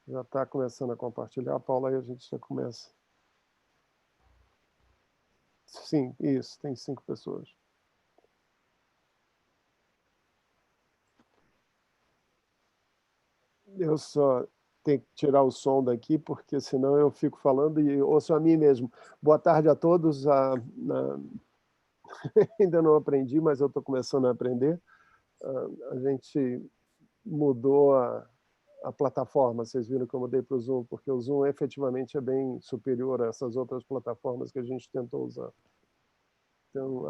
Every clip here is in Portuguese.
Já está começando a compartilhar, Paula, aí a gente já começa. Sim, isso, tem 5 pessoas. Eu só tenho que tirar o som daqui, porque senão eu fico falando e ouço a mim mesmo. Boa tarde a todos. Ainda não aprendi, mas eu estou começando a aprender. A gente mudou a plataforma, vocês viram que eu mudei para o Zoom, porque o Zoom efetivamente é bem superior a essas outras plataformas que a gente tentou usar. Então,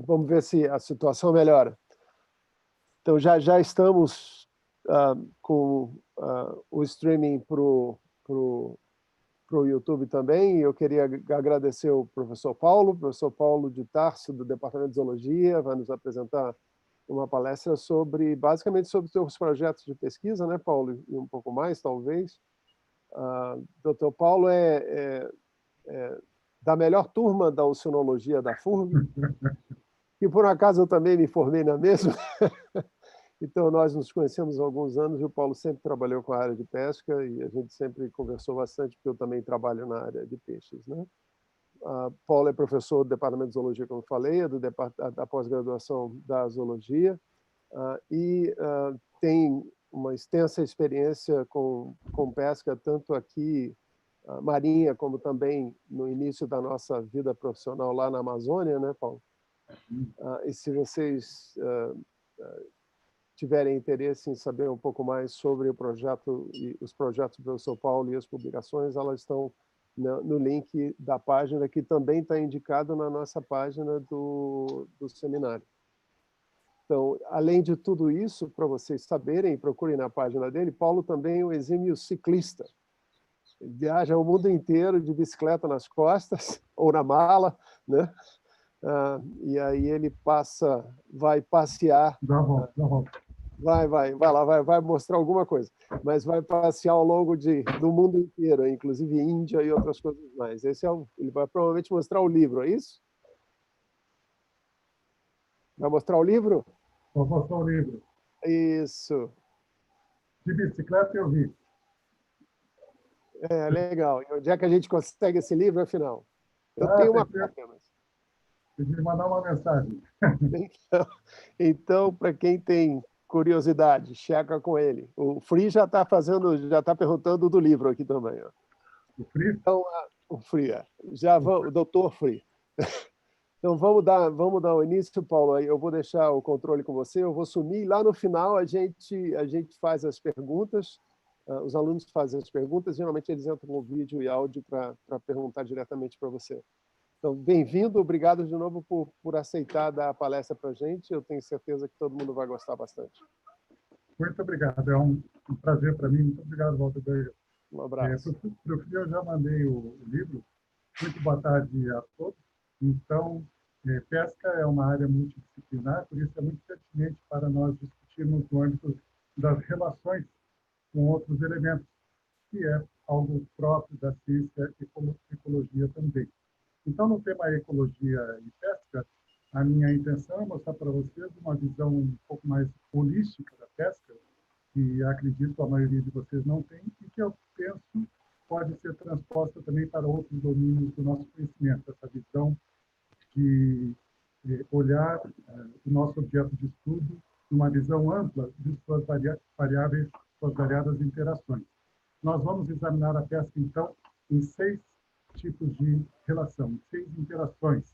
vamos ver se a situação melhora. Então, já estamos com o streaming para o YouTube também, e eu queria agradecer o professor Paulo de Tarso, do Departamento de Zoologia, vai nos apresentar uma palestra basicamente sobre os seus projetos de pesquisa, né, Paulo? E um pouco mais, talvez. Dr. Paulo é da melhor turma da oceanologia da FURG, que por um acaso eu também me formei na mesma. Então, nós nos conhecemos há alguns anos, e o Paulo sempre trabalhou com a área de pesca, e a gente sempre conversou bastante, porque eu também trabalho na área de peixes, né? Paulo é professor do Departamento de Zoologia, como eu falei, é da pós-graduação da Zoologia, e tem uma extensa experiência com pesca, tanto aqui, marinha, como também no início da nossa vida profissional lá na Amazônia, né, Paulo? E se vocês tiverem interesse em saber um pouco mais sobre o projeto e os projetos do professor Paulo e as publicações, elas estão no link da página, que também está indicado na nossa página do seminário. Então, além de tudo isso, para vocês saberem, procurem na página dele, Paulo também é um exímio ciclista. Ele viaja o mundo inteiro de bicicleta nas costas, ou na mala, né? E aí ele vai passear. Dá volta, dá volta. Vai mostrar alguma coisa, mas vai passear ao longo do mundo inteiro, inclusive Índia e outras coisas mais. Ele vai provavelmente mostrar o livro, é isso? Vai mostrar o livro? Vou mostrar o livro. Isso. De bicicleta eu vi. Legal. E onde é que a gente consegue esse livro, afinal? Eu tenho uma cópia, mas... Tem que mandar uma mensagem. Então, para quem tem curiosidade, checa com ele. O Free já está perguntando do livro aqui também. Ó. O Free? Então, o Free, o doutor Free. Então, vamos dar o início, Paulo. Aí eu vou deixar o controle com você, eu vou sumir. Lá no final, a gente faz as perguntas, os alunos fazem as perguntas, geralmente eles entram com vídeo e áudio para perguntar diretamente para você. Então, bem-vindo, obrigado de novo por aceitar dar a palestra para a gente. Eu tenho certeza que todo mundo vai gostar bastante. Muito obrigado, é um prazer para mim. Muito obrigado, Walter Berger. Um abraço. Para o Free, eu já mandei o livro. Muito boa tarde a todos. Então, pesca é uma área multidisciplinar, por isso é muito pertinente para nós discutirmos no âmbito das relações com outros elementos, que é algo próprio da ciência e ecologia também. Então, no tema ecologia e pesca, a minha intenção é mostrar para vocês uma visão um pouco mais holística da pesca, que acredito a maioria de vocês não tem, e que eu penso pode ser transposta também para outros domínios do nosso conhecimento, essa visão de olhar o nosso objeto de estudo numa visão ampla de suas variáveis, suas variadas interações. Nós vamos examinar a pesca, então, em 6 tipos de relação, 6 interações.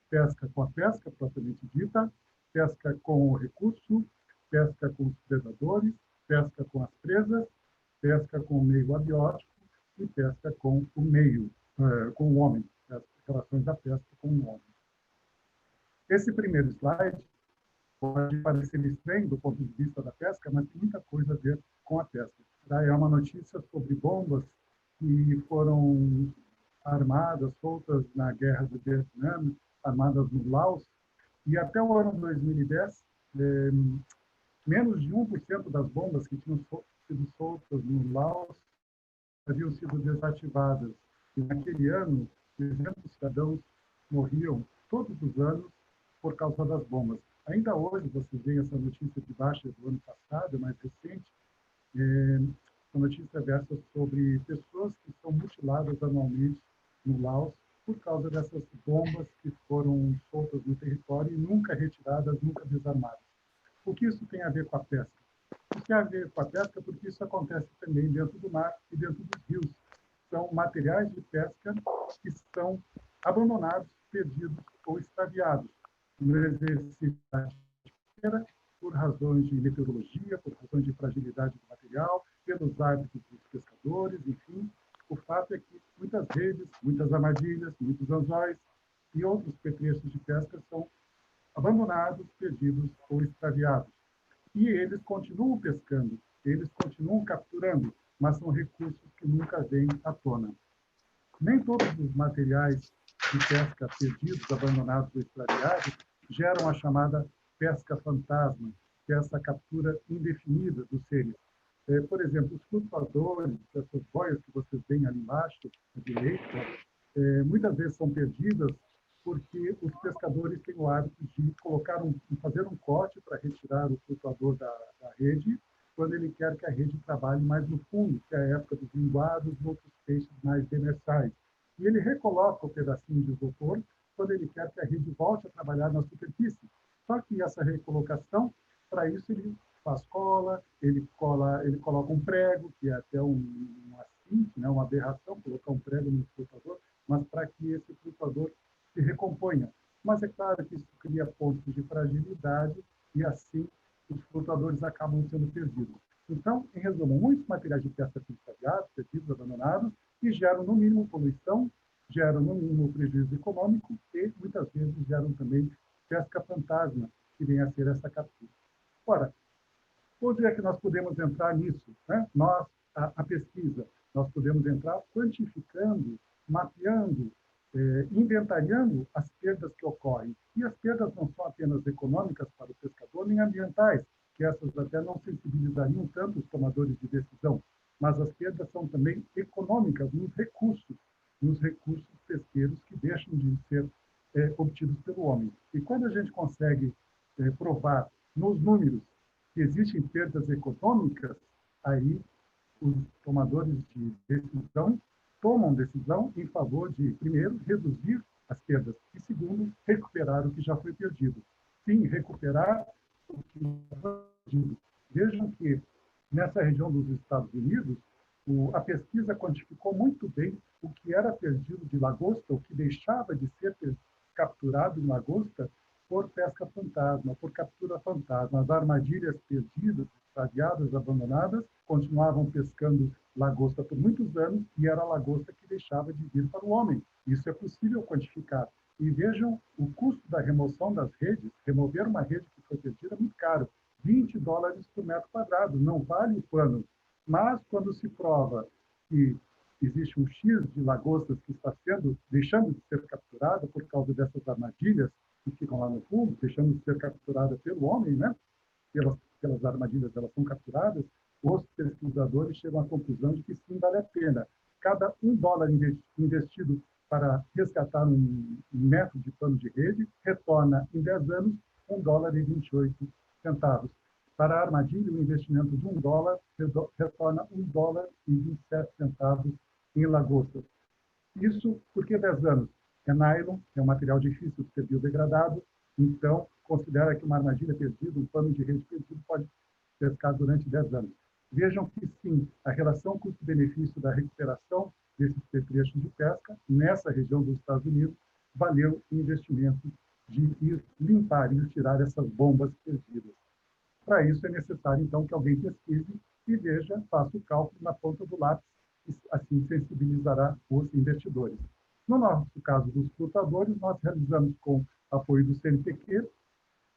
Pesca com a pesca, propriamente dita, pesca com o recurso, pesca com os predadores, pesca com as presas, pesca com o meio abiótico e pesca com o meio, com o homem, as relações da pesca com o homem. Esse primeiro slide pode parecer estranho do ponto de vista da pesca, mas tem muita coisa a ver com a pesca. É uma notícia sobre bombas que foram armadas, soltas na guerra do Vietnã, armadas no Laos, e até o ano 2010, menos de 1% das bombas que tinham sido soltas no Laos haviam sido desativadas. E naquele ano, 300 cidadãos morriam todos os anos por causa das bombas. Ainda hoje, vocês veem essa notícia de baixa do ano passado, mais recente, a notícia versa sobre pessoas que são mutiladas anualmente no Laos por causa dessas bombas que foram soltas no território e nunca retiradas, nunca desarmadas. O que isso tem a ver com a pesca? Isso tem a ver com a pesca porque isso acontece também dentro do mar e dentro dos rios. São materiais de pesca que estão abandonados, perdidos ou extraviados no exercício da pesca, por razões de meteorologia, por razões de fragilidade do material, pelos hábitos dos pescadores, enfim. O fato é que muitas redes, muitas armadilhas, muitos anzóis e outros petrechos de pesca são abandonados, perdidos ou extraviados. E eles continuam pescando, eles continuam capturando, mas são recursos que nunca vêm à tona. Nem todos os materiais de pesca perdidos, abandonados ou extraviados geram a chamada pesca fantasma, que é essa captura indefinida dos seres. Por exemplo, os flutuadores, essas boias que vocês veem ali embaixo, à direita, muitas vezes são perdidas porque os pescadores têm o hábito de fazer um corte para retirar o flutuador da rede, quando ele quer que a rede trabalhe mais no fundo, que é a época dos linguados e outros peixes mais demersais. E ele recoloca o pedacinho de isopor quando ele quer que a rede volte a trabalhar na superfície. Só que essa recolocação, para isso ele faz cola, ele coloca um prego, que é até um assinte, né, uma aberração, colocar um prego no flutuador, mas para que esse flutuador se recomponha. Mas é claro que isso cria pontos de fragilidade e assim os flutuadores acabam sendo perdidos. Então, em resumo, muitos materiais de pesca são extraviados, perdidos, abandonados, e geram, no mínimo, poluição, geram, no mínimo, prejuízo econômico e, muitas vezes, geram também pesca fantasma, que vem a ser essa captura. Ora, onde é que nós podemos entrar nisso? Né? Nós, a pesquisa, nós podemos entrar quantificando, mapeando, inventariando as perdas que ocorrem. E as perdas não são apenas econômicas para o pescador, nem ambientais, que essas até não sensibilizariam tanto os tomadores de decisão, mas as perdas são também econômicas nos recursos pesqueiros que deixam de ser obtidos pelo homem. E quando a gente consegue provar nos números que existem perdas econômicas, aí os tomadores de decisão tomam decisão em favor de, primeiro, reduzir as perdas e, segundo, recuperar o que já foi perdido. Sim, recuperar o que já foi perdido. Vejam que, nessa região dos Estados Unidos, a pesquisa quantificou muito bem o que era perdido de lagosta, o que deixava de ser capturado em lagosta por pesca fantasma, por captura fantasma. As armadilhas perdidas, extraviadas, abandonadas, continuavam pescando lagosta por muitos anos e era a lagosta que deixava de vir para o homem. Isso é possível quantificar. E vejam o custo da remoção das redes. Remover uma rede que foi perdida é muito caro. $20 por metro quadrado, não vale o pano. Mas quando se prova que existe um X de lagostas que está deixando de ser capturada por causa dessas armadilhas que ficam lá no fundo, deixando de ser capturada pelo homem, né? Pelas armadilhas, elas são capturadas, os pesquisadores chegam à conclusão de que sim, vale a pena. Cada $1 investido para resgatar um metro de pano de rede retorna, em 10 anos, $1,28. Para a armadilha, o investimento de $1 retorna $1,27 em lagostas. Isso por que 10 anos? É nylon, é um material difícil de ser biodegradado, então considera que uma armadilha perdida, um pano de rede perdido, pode pescar durante 10 anos. Vejam que sim, a relação custo-benefício da recuperação desses petrechos de pesca, nessa região dos Estados Unidos, valeu o investimento de ir limpar, ir tirar essas bombas perdidas. Para isso é necessário, então, que alguém pesquise e veja, faça o cálculo na ponta do lápis, e assim sensibilizará os investidores. No nosso caso dos flutuadores, nós realizamos com apoio do CNPq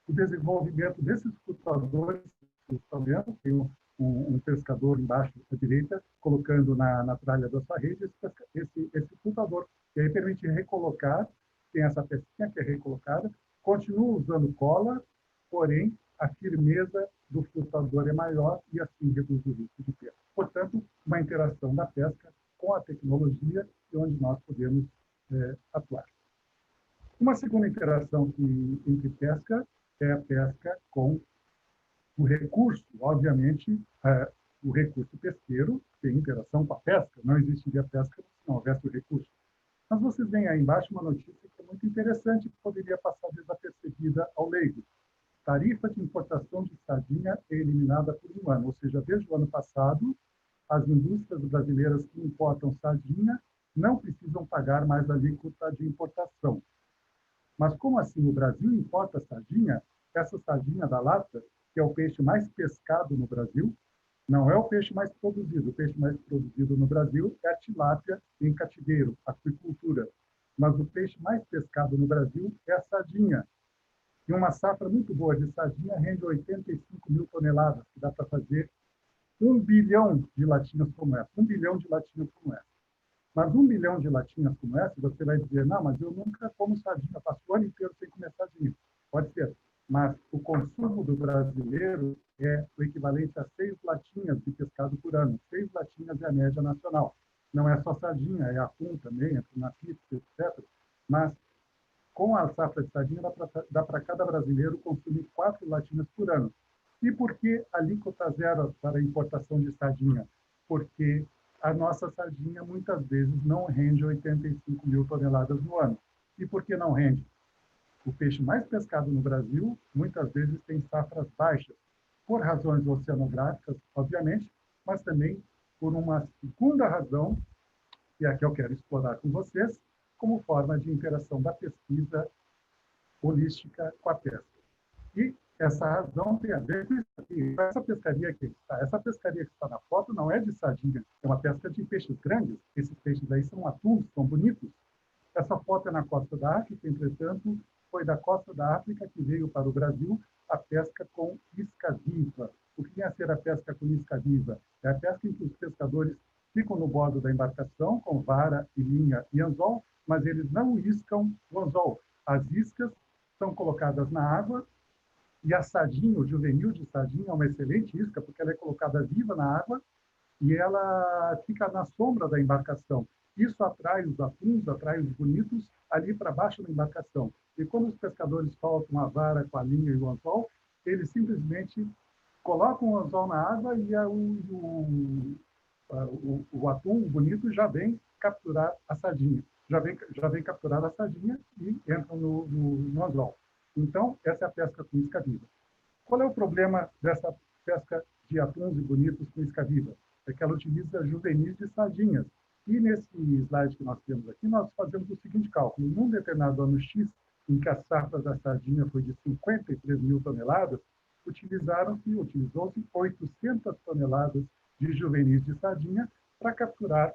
o desenvolvimento desses flutuadores. Vocês estão vendo, tem um pescador embaixo à direita, colocando na tralha da sua rede esse flutuador, que aí permite recolocar, tem essa pecinha que é recolocada, continua usando cola, porém a firmeza do flutuador é maior e assim reduz o risco de perda. Portanto, uma interação da pesca com a tecnologia e onde nós podemos atuar. Uma segunda interação entre pesca é a pesca com o recurso. Obviamente, o recurso pesqueiro tem interação com a pesca, não existiria pesca se não houvesse o recurso. Mas vocês veem aí embaixo uma notícia que é muito interessante, que poderia passar desapercebida ao leigo. Tarifa de importação de sardinha é eliminada por um ano, ou seja, desde o ano passado, as indústrias brasileiras que importam sardinha não precisam pagar mais a alíquota de importação. Mas como assim o Brasil importa sardinha? Essa sardinha da lata, que é o peixe mais pescado no Brasil, não é o peixe mais produzido. O peixe mais produzido no Brasil é a tilápia em cativeiro, aquicultura. Mas o peixe mais pescado no Brasil é a sardinha. E uma safra muito boa de sardinha rende 85 mil toneladas, que dá para fazer 1 bilhão de latinhas como essa. 1 bilhão de latinhas como essa. Mas 1 bilhão de latinhas como essa, você vai dizer, não, mas eu nunca como sardinha, passo o ano inteiro sem comer sardinha. Pode ser. Mas o consumo do brasileiro é o equivalente a 6 latinhas de pescado por ano. 6 latinhas é a média nacional. Não é só sardinha, é atum também, é tunapis, etc. Mas com a safra de sardinha, dá para cada brasileiro consumir 4 latinhas por ano. E por que alíquota zero para a importação de sardinha? Porque a nossa sardinha muitas vezes não rende 85 mil toneladas no ano. E por que não rende? O peixe mais pescado no Brasil muitas vezes tem safras baixas, por razões oceanográficas, obviamente, mas também por uma segunda razão, que é a que eu quero explorar com vocês, como forma de interação da pesquisa holística com a pesca. E essa razão tem a ver com isso aqui. Essa pescaria que está na foto não é de sardinha, é uma pesca de peixes grandes. Esses peixes aí são atuns, são bonitos. Essa foto é na costa da África, entretanto, foi da costa da África que veio para o Brasil a pesca com isca viva. O que é ser a pesca com isca viva? É a pesca em que os pescadores ficam no bordo da embarcação com vara e linha e anzol, mas eles não iscam o anzol. As iscas são colocadas na água e a sardinha, o juvenil de sardinha, é uma excelente isca, porque ela é colocada viva na água e ela fica na sombra da embarcação. Isso atrai os atuns, atrai os bonitos ali para baixo da embarcação. E quando os pescadores soltam a vara com a linha e o anzol, eles simplesmente colocam o anzol na água e o atum bonito já vem capturar a sardinha. Já vem capturar a sardinha e entram no anzol. Então, essa é a pesca com isca viva. Qual é o problema dessa pesca de atuns e bonitos com isca viva? É que ela utiliza juvenis de sardinhas. E nesse slide que nós temos aqui, nós fazemos o seguinte cálculo. Num determinado ano X, em que a safra da sardinha foi de 53 mil toneladas, utilizou-se 800 toneladas de juvenis de sardinha para capturar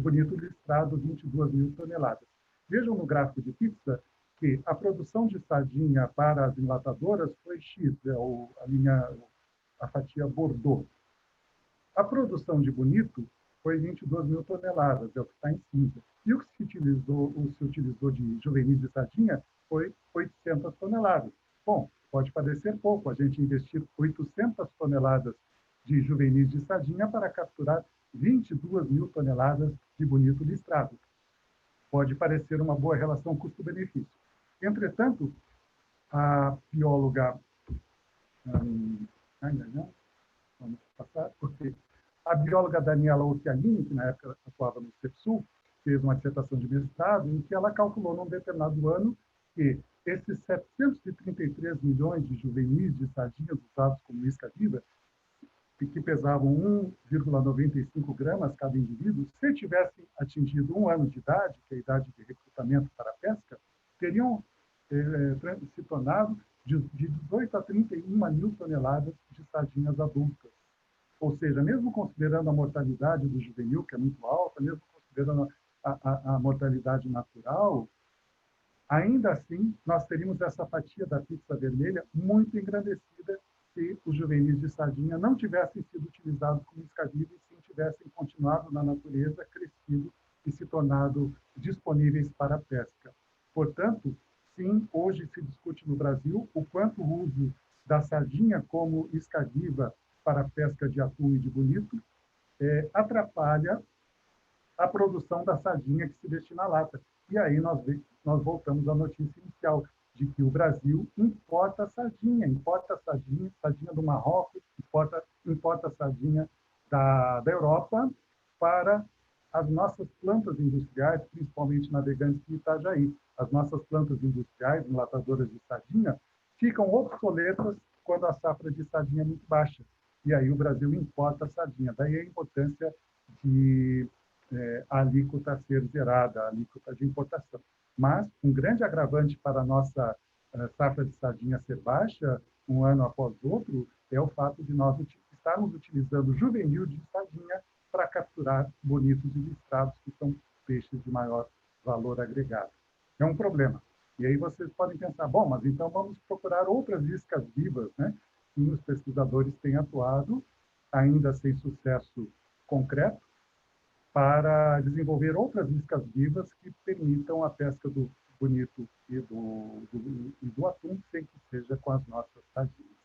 bonito listrado 22 mil toneladas. Vejam no gráfico de pizza que a produção de sardinha para as enlatadoras foi X, a fatia Bordeaux. A produção de bonito foi 22 mil toneladas, é o que está em cinza. E o que se utilizou de juvenis de sardinha foi 800 toneladas. Bom, pode parecer pouco a gente investir 800 toneladas de juvenis de sardinha para capturar 22 mil toneladas de bonito listrado. Pode parecer uma boa relação custo-benefício. Entretanto, a bióloga... vamos passar, porque a bióloga Daniela Occhialini, que na época atuava no CEPSUL, fez uma dissertação de mestrado em que ela calculou num determinado ano que esses 733 milhões de juvenis de sardinhas usados como isca viva, que pesavam 1,95 gramas cada indivíduo, se tivessem atingido 1 ano de idade, que é a idade de recrutamento para a pesca, teriam se tornado de 18 a 31 mil toneladas de sardinhas adultas. Ou seja, mesmo considerando a mortalidade do juvenil, que é muito alta, mesmo considerando a mortalidade natural, ainda assim, nós teríamos essa fatia da pizza vermelha muito engrandecida se os juvenis de sardinha não tivessem sido utilizados como isca viva e sim tivessem continuado na natureza, crescido e se tornado disponíveis para a pesca. Portanto, sim, hoje se discute no Brasil o quanto o uso da sardinha como isca viva para a pesca de atum e de bonito atrapalha a produção da sardinha que se destina à lata. E aí nós voltamos à notícia inicial. de que o Brasil importa sardinha do Marrocos, importa sardinha da Europa para as nossas plantas industriais, principalmente Navegantes e Itajaí. As nossas plantas industriais, enlatadoras de sardinha, ficam obsoletas quando a safra de sardinha é muito baixa. E aí o Brasil importa a sardinha. Daí a importância de a alíquota ser zerada, a alíquota de importação. Mas um grande agravante para a nossa safra de sardinha ser baixa, um ano após outro, é o fato de nós estarmos utilizando juvenil de sardinha para capturar bonitos e listrados, que são peixes de maior valor agregado. É um problema. E aí vocês podem pensar, bom, mas então vamos procurar outras iscas vivas, né? E os pesquisadores têm atuado, ainda sem sucesso concreto, para desenvolver outras iscas vivas que permitam a pesca do bonito e do atum, sem que seja com as nossas sardinhas.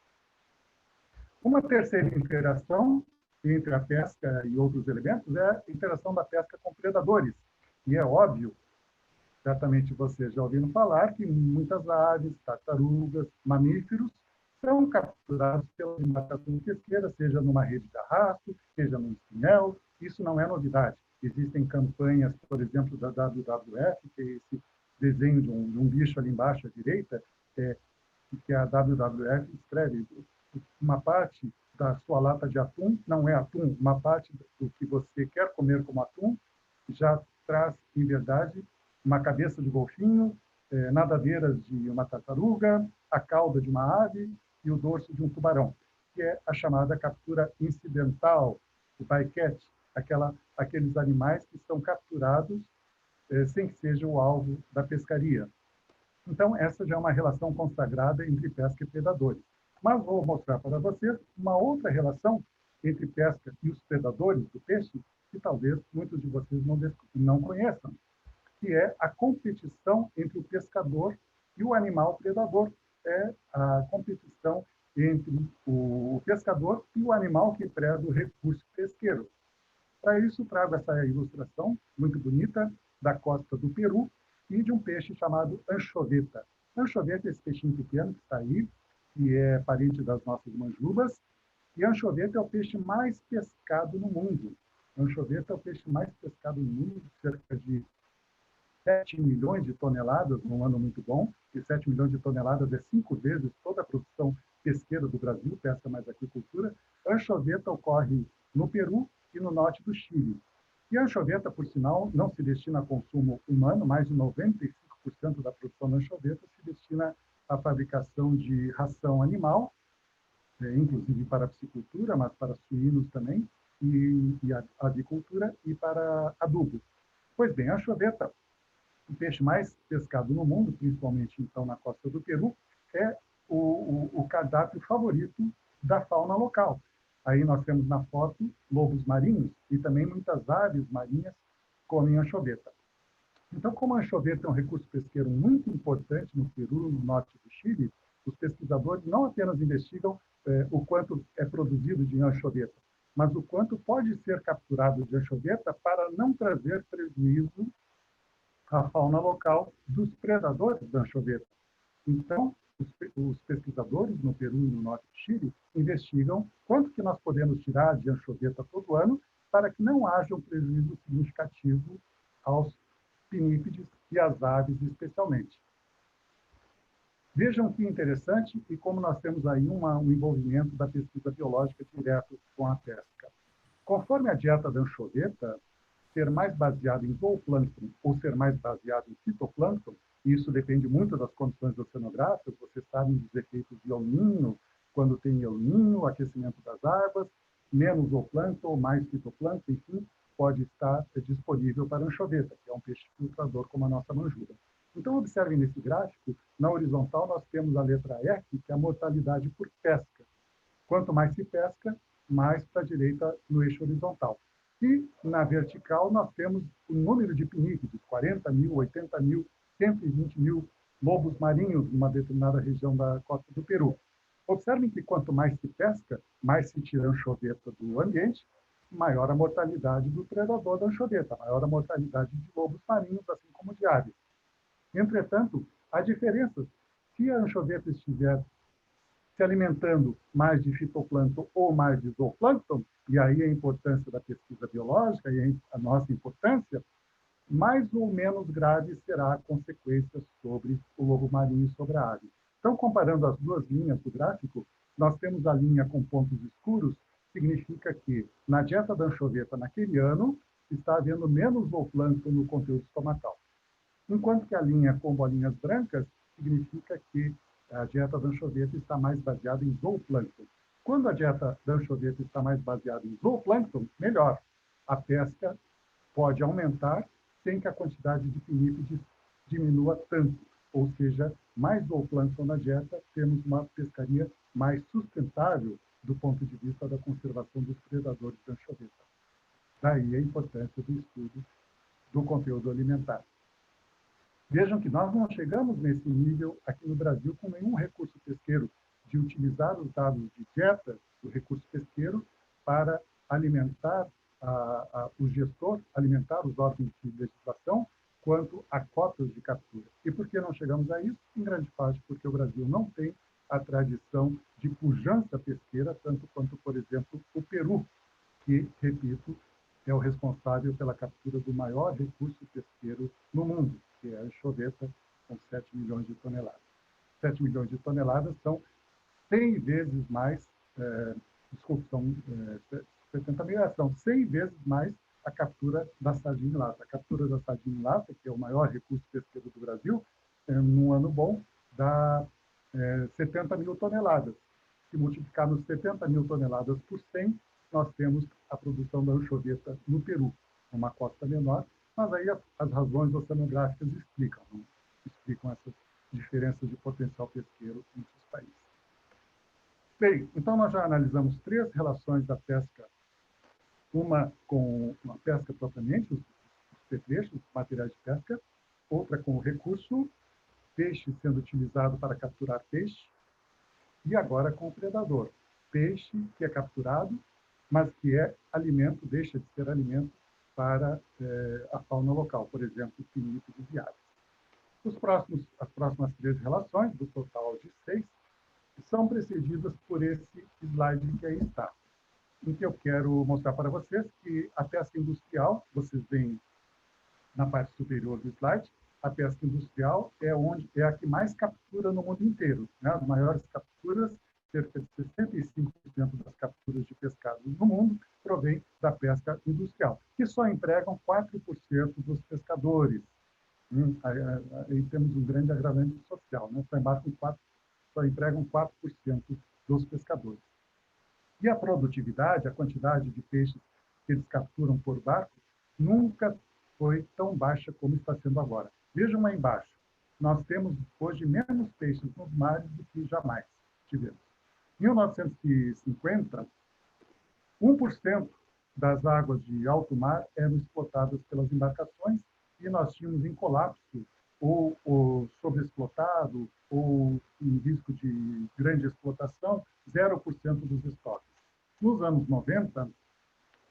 Uma terceira interação entre a pesca e outros elementos é a interação da pesca com predadores. E é óbvio, certamente vocês já ouviram falar, que muitas aves, tartarugas, mamíferos são capturados pela embarcação pesqueira, seja numa rede de arrasto, seja num espinhel. Isso não é novidade. Existem campanhas, por exemplo, da WWF, que é esse desenho de um bicho ali embaixo à direita, que a WWF escreve uma parte da sua lata de atum, não é atum, uma parte do que você quer comer como atum, já traz, em verdade, uma cabeça de golfinho, nadadeiras de uma tartaruga, a cauda de uma ave e o dorso de um tubarão, que é a chamada captura incidental, o bycatch, aqueles animais que são capturados sem que seja o alvo da pescaria. Então, essa já é uma relação consagrada entre pesca e predadores. Mas vou mostrar para vocês uma outra relação entre pesca e os predadores do peixe, que talvez muitos de vocês não conheçam, que é a competição entre o pescador e o animal predador. É a competição entre o pescador e o animal que preda o recurso pesqueiro. Para isso, trago essa ilustração muito bonita da costa do Peru e de um peixe chamado anchoveta. Anchoveta é esse peixinho pequeno que está aí, que é parente das nossas manjubas, e a anchoveta é o peixe mais pescado no mundo. A anchoveta é o peixe mais pescado no mundo, cerca de 7 milhões de toneladas num ano muito bom, e 7 milhões de toneladas é 5 vezes toda a produção pesqueira do Brasil, pesca mais agricultura. A anchoveta ocorre no Peru e no norte do Chile. E a anchoveta, por sinal, não se destina a consumo humano, mais de 95% da produção da anchoveta se destina à fabricação de ração animal, inclusive para a piscicultura, mas para suínos também, e a avicultura e para adubo. Pois bem, a anchoveta, o peixe mais pescado no mundo, principalmente então na costa do Peru, é o cardápio favorito da fauna local. Aí nós temos na foto lobos marinhos e também muitas aves marinhas comem anchoveta. Então, como a anchoveta é um recurso pesqueiro muito importante no Peru, no norte do Chile, os pesquisadores não apenas investigam o quanto é produzido de anchoveta, mas o quanto pode ser capturado de anchoveta para não trazer prejuízo à fauna local dos predadores da anchoveta. Então, os pesquisadores no Peru e no norte do Chile investigam quanto que nós podemos tirar de anchoveta todo ano para que não haja um prejuízo significativo aos pinípedes e às aves especialmente. Vejam que interessante e como nós temos aí um envolvimento da pesquisa biológica direto com a pesca. Conforme a dieta da anchoveta ser mais baseada em zooplâncton ou ser mais baseada em fitoplâncton, e isso depende muito das condições oceanográficas, vocês sabem dos efeitos de El Niño, quando tem El Niño, o aquecimento das águas, menos zooplâncton, mais fitoplâncton, enfim, pode estar disponível para a anchoveta, que é um peixe filtrador como a nossa manjuba. Então, observem nesse gráfico, na horizontal nós temos a letra F, que é a mortalidade por pesca. Quanto mais se pesca, mais para a direita no eixo horizontal. E na vertical nós temos o número de pinípedes, 40 mil, 80 mil, 120 mil lobos marinhos numa determinada região da costa do Peru. Observem que quanto mais se pesca, mais se tira a anchoveta do ambiente, maior a mortalidade do predador da anchoveta, maior a mortalidade de lobos marinhos, assim como de aves. Entretanto, há diferenças Se a anchoveta estiver se alimentando mais de fitoplâncton ou mais de zooplâncton, e aí a importância da pesquisa biológica e a nossa importância, mais ou menos grave será a consequência sobre o lobo marinho e sobre a ave. Então, comparando as duas linhas do gráfico, nós temos a linha com pontos escuros, significa que na dieta da anchoveta naquele ano está havendo menos zooplâncton no conteúdo estomacal. Enquanto que a linha com bolinhas brancas significa que a dieta da anchoveta está mais baseada em zooplâncton. Quando a dieta da anchoveta está mais baseada em zooplâncton, melhor. A pesca pode aumentar sem que a quantidade de pinípedes diminua tanto. Ou seja, mais zooplâncton na dieta, temos uma pescaria mais sustentável do ponto de vista da conservação dos predadores da anchoveta. Daí a importância do estudo do conteúdo alimentar. Vejam que nós não chegamos nesse nível aqui no Brasil com nenhum recurso pesqueiro de utilizar os dados de dieta do recurso pesqueiro para alimentar o gestor, alimentar os órgãos de legislação quanto a cotas de captura. E por que não chegamos a isso? Em grande parte porque o Brasil não tem a tradição de pujança pesqueira, tanto quanto, por exemplo, o Peru, que, repito, é o responsável pela captura do maior recurso pesqueiro no mundo, que é a anchoveta, com 7 milhões de toneladas. 7 milhões de toneladas são 100 vezes mais, são 70 mil, são 100 vezes mais a captura da sardinha em lata. A captura da sardinha em lata, que é o maior recurso pesqueiro do Brasil, num ano bom, dá 70 mil toneladas. Se multiplicarmos 70 mil toneladas por 100, nós temos a produção da anchoveta no Peru, uma costa menor, mas aí as razões oceanográficas explicam essas diferenças de potencial pesqueiro entre os países. Bem, então nós já analisamos 3 relações da pesca, uma com a pesca propriamente, os petrechos, materiais de pesca, outra com o recurso, peixe sendo utilizado para capturar peixe, e agora com o predador, peixe que é capturado, mas que é alimento, deixa de ser alimento para a fauna local, por exemplo, pinípedes e aves. As próximas 3 relações, do total de 6, são precedidas por esse slide que aí está, em que eu quero mostrar para vocês que a pesca industrial, vocês veem na parte superior do slide, a pesca industrial é a que mais captura no mundo inteiro, né? As maiores capturas, cerca de 65% das capturas de pescado no mundo provém da pesca industrial, que só empregam 4% dos pescadores. Aí temos um grande agravante social, né? Só empregam 4% dos pescadores. E a produtividade, a quantidade de peixes que eles capturam por barco, nunca foi tão baixa como está sendo agora. Vejam aí embaixo, nós temos hoje menos peixes nos mares do que jamais tivemos. Em 1950, 1% das águas de alto mar eram explotadas pelas embarcações e nós tínhamos em colapso ou sobreexplotado ou em risco de grande explotação 0% dos estoques. Nos anos 90,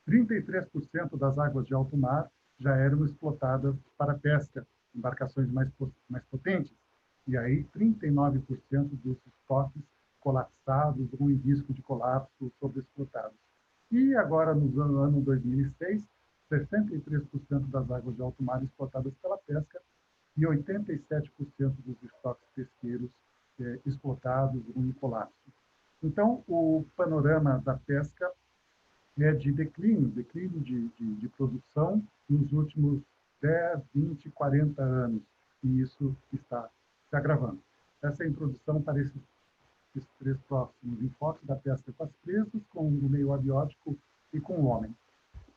33% das águas de alto mar já eram explotadas para pesca, embarcações mais potentes, e aí 39% dos estoques colapsados ou em risco de colapso, sobreexplotados. E agora, no ano 2006, 63% das águas de alto mar explotadas pela pesca e 87% dos estoques pesqueiros explotados ou em colapso. Então, o panorama da pesca é de declínio de produção nos últimos 10, 20, 40 anos, e isso está se agravando. Essa é a introdução para esses 3 próximos enfoques da pesca com as presas, com o meio abiótico e com o homem.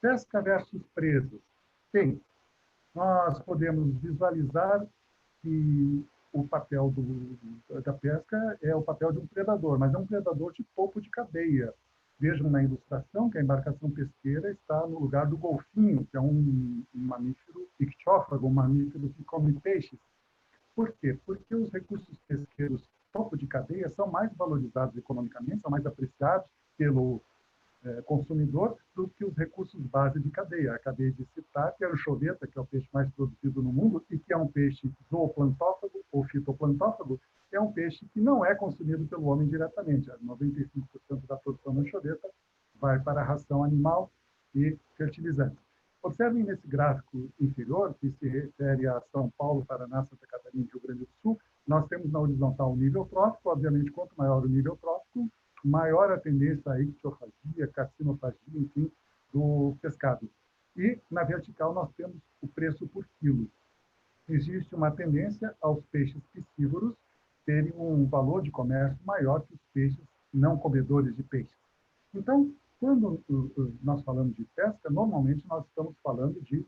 Pesca versus presas. Bem, nós podemos visualizar que o papel da pesca é o papel de um predador, mas é um predador de topo de cadeia. Vejam na ilustração que a embarcação pesqueira está no lugar do golfinho, que é um mamífero ictiófago, um mamífero que come peixes. Por quê? Porque os recursos pesqueiros topo de cadeia são mais valorizados economicamente, são mais apreciados consumidor do que os recursos base de cadeia. Acabei de citar que a anchoveta, que é o peixe mais produzido no mundo e que é um peixe zooplantófago ou fitoplantófago, é um peixe que não é consumido pelo homem diretamente. 95% da produção da anchoveta vai para a ração animal e fertilizante. Observem nesse gráfico inferior, que se refere a São Paulo, Paraná, Santa Catarina e Rio Grande do Sul, nós temos na horizontal o nível trófico. Obviamente, quanto maior o nível trófico, maior a tendência à ictiofagia, carcinofagia, enfim, do pescado. E, na vertical, nós temos o preço por quilo. Existe uma tendência aos peixes piscívoros terem um valor de comércio maior que os peixes não comedores de peixe. Então, quando nós falamos de pesca, normalmente nós estamos falando de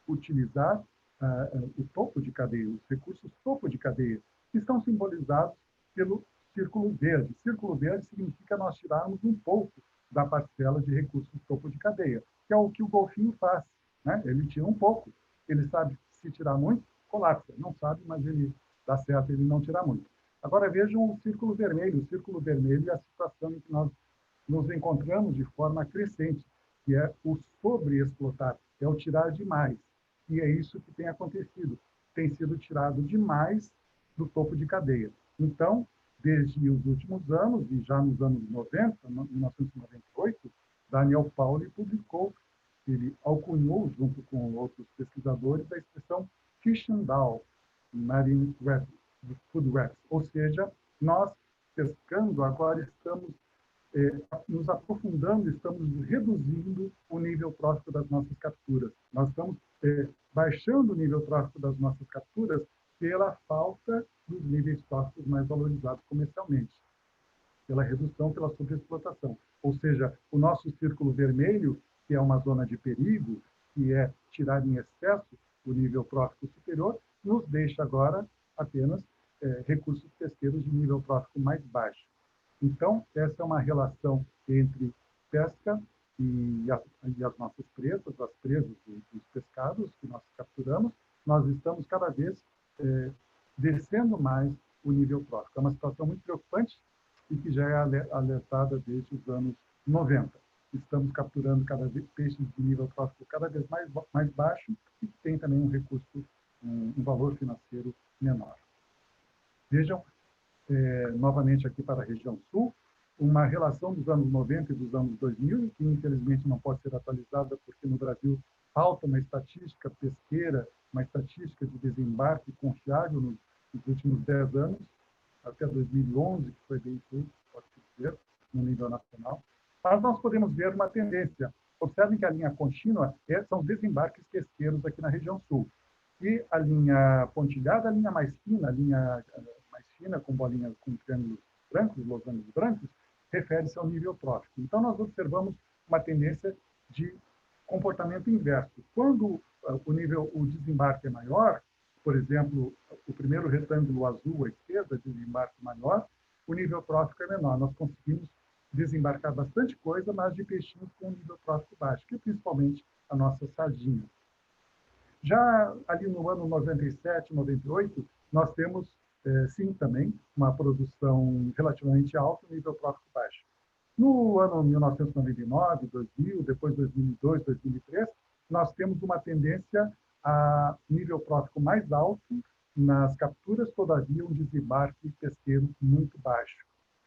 utilizar o topo de cadeia, os recursos topo de cadeia, que estão simbolizados pelo círculo verde. Círculo verde significa nós tirarmos um pouco da parcela de recursos topo de cadeia, que é o que o golfinho faz, né? Ele tira um pouco. Ele sabe que se tirar muito, colapsa. Não sabe, mas ele dá certo ele não tirar muito. Agora vejam o círculo vermelho. O círculo vermelho é a situação em que nós nos encontramos de forma crescente, que é o sobreexplotar, é o tirar demais. E é isso que tem acontecido. Tem sido tirado demais do topo de cadeia. Então, desde os últimos anos, e já nos anos 90, 1998, Daniel Pauly publicou, ele alcunhou, junto com outros pesquisadores, a expressão fish and doll, marine food webs, ou seja, nós pescando agora estamos nos aprofundando, estamos reduzindo o nível trófico das nossas capturas. Nós estamos baixando o nível trófico das nossas capturas pela falta dos níveis tróficos mais valorizados comercialmente, pela redução, pela sobreexplotação. Ou seja, o nosso círculo vermelho, que é uma zona de perigo, que é tirar em excesso o nível trófico superior, nos deixa agora apenas recursos pesqueiros de nível trófico mais baixo. Então, essa é uma relação entre pesca e as nossas presas, as presas dos pescados que nós capturamos. Nós estamos cada vez descendo mais o nível trófico. É uma situação muito preocupante e que já é alertada desde os anos 90. Estamos capturando cada vez peixes de nível trófico cada vez mais baixo e que tem também um recurso, um valor financeiro menor. Vejam, novamente aqui para a região sul, uma relação dos anos 90 e dos anos 2000, que infelizmente não pode ser atualizada porque no Brasil falta uma estatística pesqueira, uma estatística de desembarque confiável nos últimos 10 anos, até 2011, que foi bem feito, pode-se dizer, no nível nacional. Mas nós podemos ver uma tendência. Observem que a linha contínua são desembarques pesqueiros aqui na região sul. E a linha pontilhada, a linha mais fina, com bolinhas, com triângulos brancos, losangos brancos, refere-se ao nível trófico. Então, nós observamos uma tendência de comportamento inverso. Quando o desembarque é maior, por exemplo, o primeiro retângulo azul à esquerda, desembarque maior, o nível trófico é menor. Nós conseguimos desembarcar bastante coisa, mas de peixinhos com nível trófico baixo, que é principalmente a nossa sardinha. Já ali no ano 97, 98, nós temos, sim, também, uma produção relativamente alta, nível trófico baixo. No ano 1999, 2000, depois 2002, 2003, nós temos uma tendência a nível trófico mais alto nas capturas, todavia um desembarque pesqueiro muito baixo.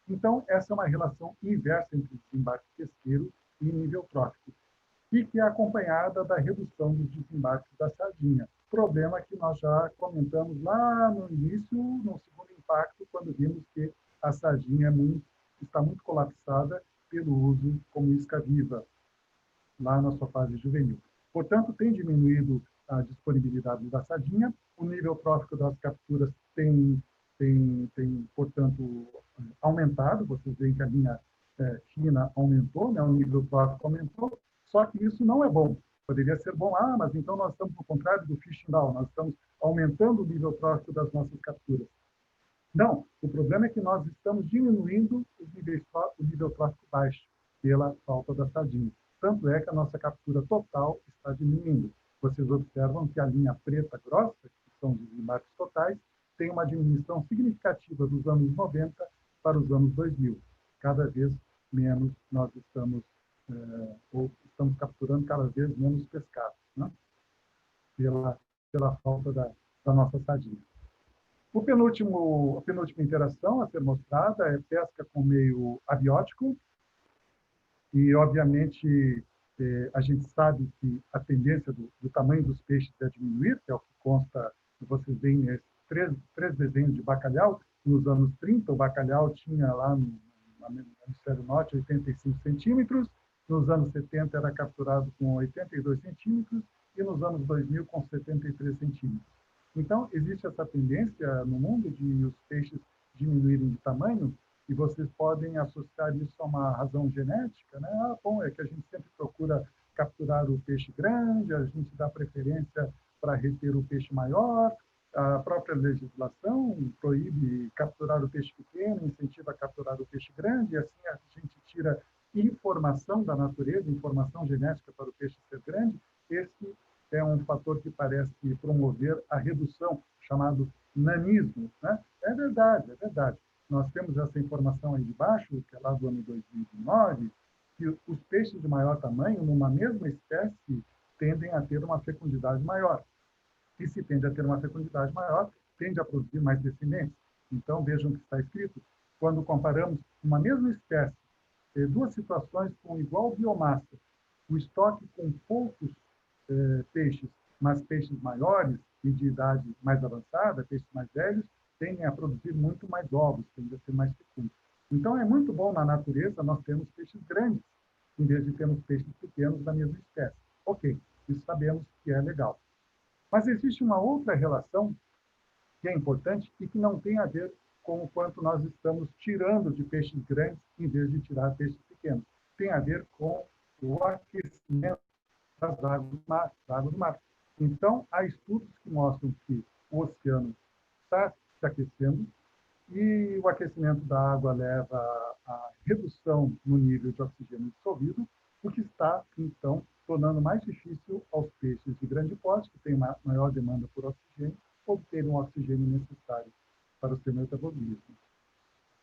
Então, essa é uma relação inversa entre desembarque pesqueiro e nível trófico, e que é acompanhada da redução dos desembarques da sardinha. Problema que nós já comentamos lá no início, no segundo impacto, quando vimos que a sardinha está muito colapsada pelo uso como isca viva, lá na sua fase juvenil. Portanto, tem diminuído a disponibilidade da sardinha, o nível trófico das capturas tem portanto, aumentado. Vocês veem que a linha fina aumentou, né? O nível trófico aumentou, só que isso não é bom. Poderia ser bom, mas então nós estamos no contrário do fishing down, nós estamos aumentando o nível trófico das nossas capturas. Não, o problema é que nós estamos diminuindo o nível trófico baixo pela falta da sardinha. Tanto é que a nossa captura total está diminuindo. Vocês observam que a linha preta grossa, que são os desembarques totais, tem uma diminuição significativa dos anos 90 para os anos 2000. Cada vez menos nós estamos ou estamos capturando cada vez menos pescados, né? pela falta da nossa sardinha. A penúltima interação a ser mostrada é pesca com meio abiótico, e, obviamente, a gente sabe que a tendência do tamanho dos peixes é diminuir, que é o que consta, vocês veem nesses três desenhos de bacalhau. Nos anos 30, o bacalhau tinha lá no hemisfério norte 85 centímetros, nos anos 70 era capturado com 82 centímetros, e nos anos 2000 com 73 centímetros. Então, existe essa tendência no mundo de os peixes diminuírem de tamanho, e vocês podem associar isso a uma razão genética, né? Bom, é que a gente sempre procura capturar o peixe grande, a gente dá preferência para reter o peixe maior, a própria legislação proíbe capturar o peixe pequeno, incentiva a capturar o peixe grande, e assim a gente tira informação da natureza, informação genética para o peixe ser grande. Esse é um fator que parece promover a redução, chamado nanismo, né? É verdade, é verdade. Nós temos essa informação aí de baixo, que é lá do ano 2009, que os peixes de maior tamanho, numa mesma espécie, tendem a ter uma fecundidade maior. E se tende a ter uma fecundidade maior, tende a produzir mais descendentes. Então, vejam o que está escrito. Quando comparamos uma mesma espécie, duas situações com igual biomassa, o estoque com poucos peixes, mas peixes maiores e de idade mais avançada, peixes mais velhos, tendem a produzir muito mais ovos, tendem a ser mais fecundos. Então, é muito bom na natureza nós termos peixes grandes, em vez de termos peixes pequenos da mesma espécie. Ok, isso sabemos que é legal. Mas existe uma outra relação que é importante e que não tem a ver com o quanto nós estamos tirando de peixes grandes em vez de tirar peixes pequenos. Tem a ver com o aquecimento das águas do mar. Então, há estudos que mostram que o oceano está se aquecendo, e o aquecimento da água leva à redução no nível de oxigênio dissolvido, o que está, então, tornando mais difícil aos peixes de grande porte, que têm maior demanda por oxigênio, obterem o oxigênio necessário para o seu metabolismo.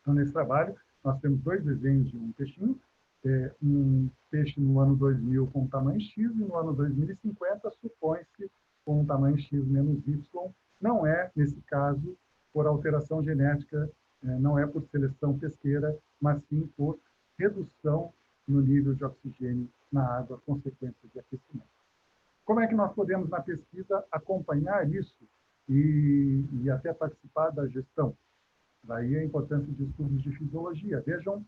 Então, nesse trabalho, nós temos dois desenhos de um peixinho, um peixe no ano 2000 com tamanho X, e no ano 2050 supõe-se com um tamanho X menos Y. Não é, nesse caso, por alteração genética, não é por seleção pesqueira, mas sim por redução no nível de oxigênio na água, consequência de aquecimento. Como é que nós podemos, na pesquisa, acompanhar isso e até participar da gestão? Daí a importância de estudos de fisiologia. Vejam,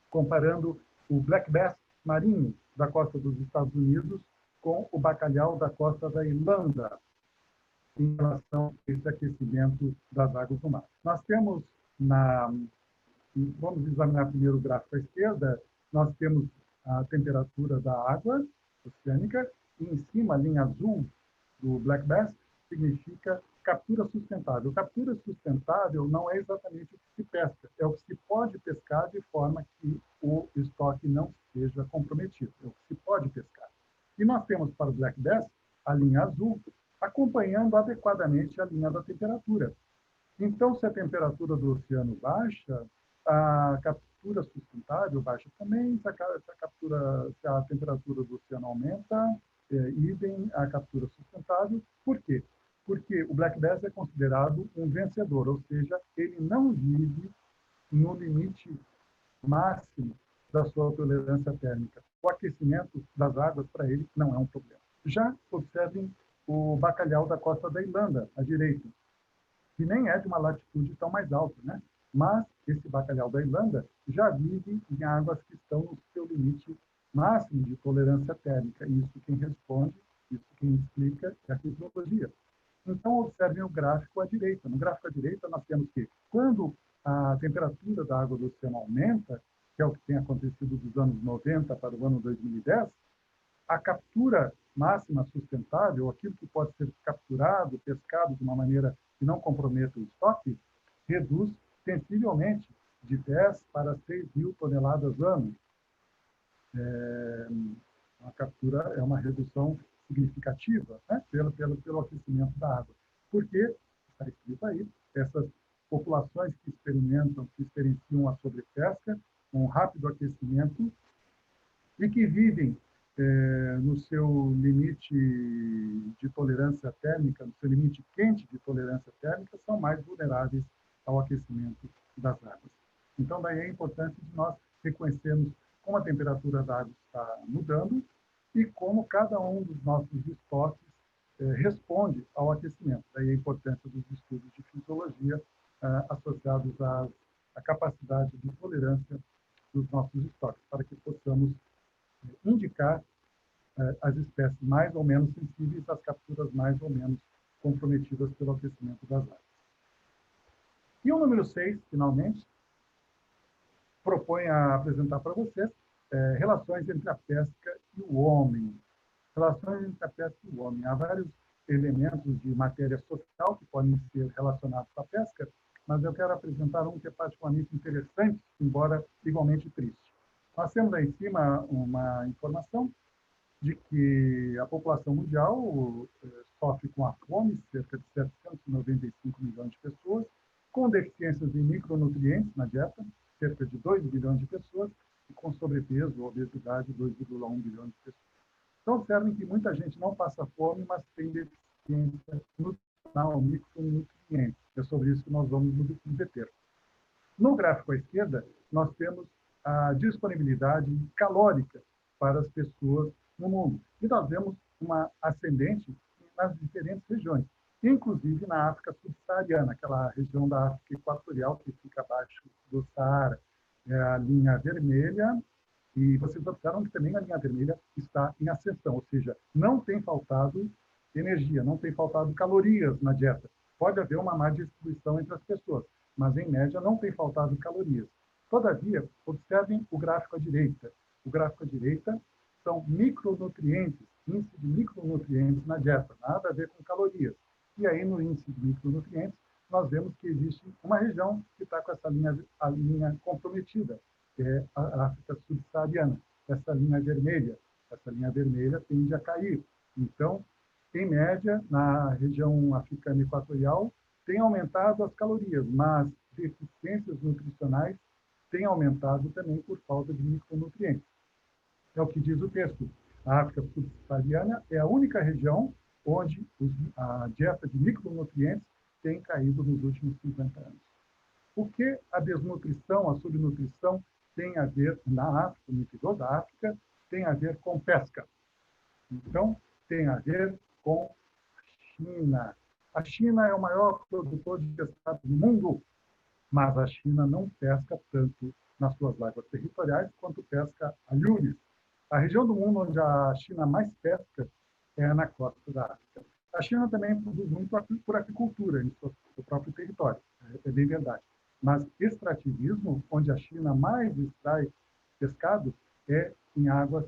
comparando o black bass marinho da costa dos Estados Unidos com o bacalhau da costa da Irlanda, em relação a esse aquecimento das águas do mar. Nós temos, vamos examinar primeiro o gráfico à esquerda, nós temos a temperatura da água oceânica, e em cima, a linha azul do black bass, significa captura sustentável. Captura sustentável não é exatamente o que se pesca, é o que se pode pescar de forma que o estoque não seja comprometido, é o que se pode pescar. E nós temos para o black bass a linha azul, acompanhando adequadamente a linha da temperatura. Então, se a temperatura do oceano baixa, a captura sustentável baixa também. Se a temperatura do oceano aumenta, idem a captura sustentável. Por quê? Porque o black bass é considerado um vencedor, ou seja, ele não vive no limite máximo da sua tolerância térmica. O aquecimento das águas, para ele, não é um problema. Já observem o bacalhau da costa da Irlanda, à direita, que nem é de uma latitude tão mais alta, né? Mas esse bacalhau da Irlanda já vive em águas que estão no seu limite máximo de tolerância térmica. E isso quem responde, isso quem explica é a fisiologia. Então, observem o gráfico à direita. No gráfico à direita, nós temos que, quando a temperatura da água do oceano aumenta, que é o que tem acontecido dos anos 90 para o ano 2010, a captura máxima sustentável, aquilo que pode ser capturado, pescado de uma maneira que não comprometa o estoque, reduz sensivelmente de 10 para 6 mil toneladas ano. A captura é uma redução significativa, né, pelo aquecimento da água. Porque, está escrito aí, essas populações que experienciam a sobrepesca, com um rápido aquecimento, e que vivem no seu limite de tolerância térmica, no seu limite quente de tolerância térmica, são mais vulneráveis ao aquecimento das águas. Então, daí a importância de nós reconhecermos como a temperatura da água está mudando e como cada um dos nossos estoques responde ao aquecimento. Daí a importância dos estudos de fisiologia associados à capacidade de tolerância dos nossos estoques, para que possamos indicar as espécies mais ou menos sensíveis às capturas mais ou menos comprometidas pelo aquecimento das águas. E o número 6, finalmente, propõe a apresentar para vocês relações entre a pesca e o homem. Relações entre a pesca e o homem. Há vários elementos de matéria social que podem ser relacionados à pesca, mas eu quero apresentar um que é particularmente interessante, embora igualmente triste. Nós temos aí em cima uma informação de que a população mundial sofre com a fome, cerca de 795 milhões de pessoas, com deficiências em micronutrientes na dieta, cerca de 2 bilhões de pessoas, e com sobrepeso, obesidade, 2,1 bilhões de pessoas. Então, observem que muita gente não passa fome, mas tem deficiência nutricional, micronutrientes. É sobre isso que nós vamos nos deter. No gráfico à esquerda, nós temos a disponibilidade calórica para as pessoas no mundo. E nós vemos uma ascendente nas diferentes regiões, inclusive na África subsaariana, aquela região da África equatorial que fica abaixo do Saara. É a linha vermelha, e vocês observam que também a linha vermelha está em ascensão, ou seja, não tem faltado energia, não tem faltado calorias na dieta. Pode haver uma má distribuição entre as pessoas, mas, em média, não tem faltado calorias. Todavia, observem o gráfico à direita. O gráfico à direita são micronutrientes, índice de micronutrientes na dieta, nada a ver com calorias. E aí, no índice de micronutrientes, nós vemos que existe uma região que está com essa linha comprometida, que é a África subsaariana. Essa linha vermelha tende a cair. Então, em média, na região africana equatorial, tem aumentado as calorias, mas deficiências nutricionais têm aumentado também por falta de micronutrientes. É o que diz o texto. A África subsaariana é a única região onde a dieta de micronutrientes tem caído nos últimos 50 anos. O que a desnutrição, a subnutrição, tem a ver na África, no interior da África, tem a ver com pesca. Então, tem a ver com a China. A China é o maior produtor de pescado do mundo, mas a China não pesca tanto nas suas águas territoriais quanto pesca a lures. A região do mundo onde a China mais pesca é na costa da África. A China também produz muito por aquicultura em seu próprio território, é bem verdade. Mas extrativismo, onde a China mais extrai pescado, é em águas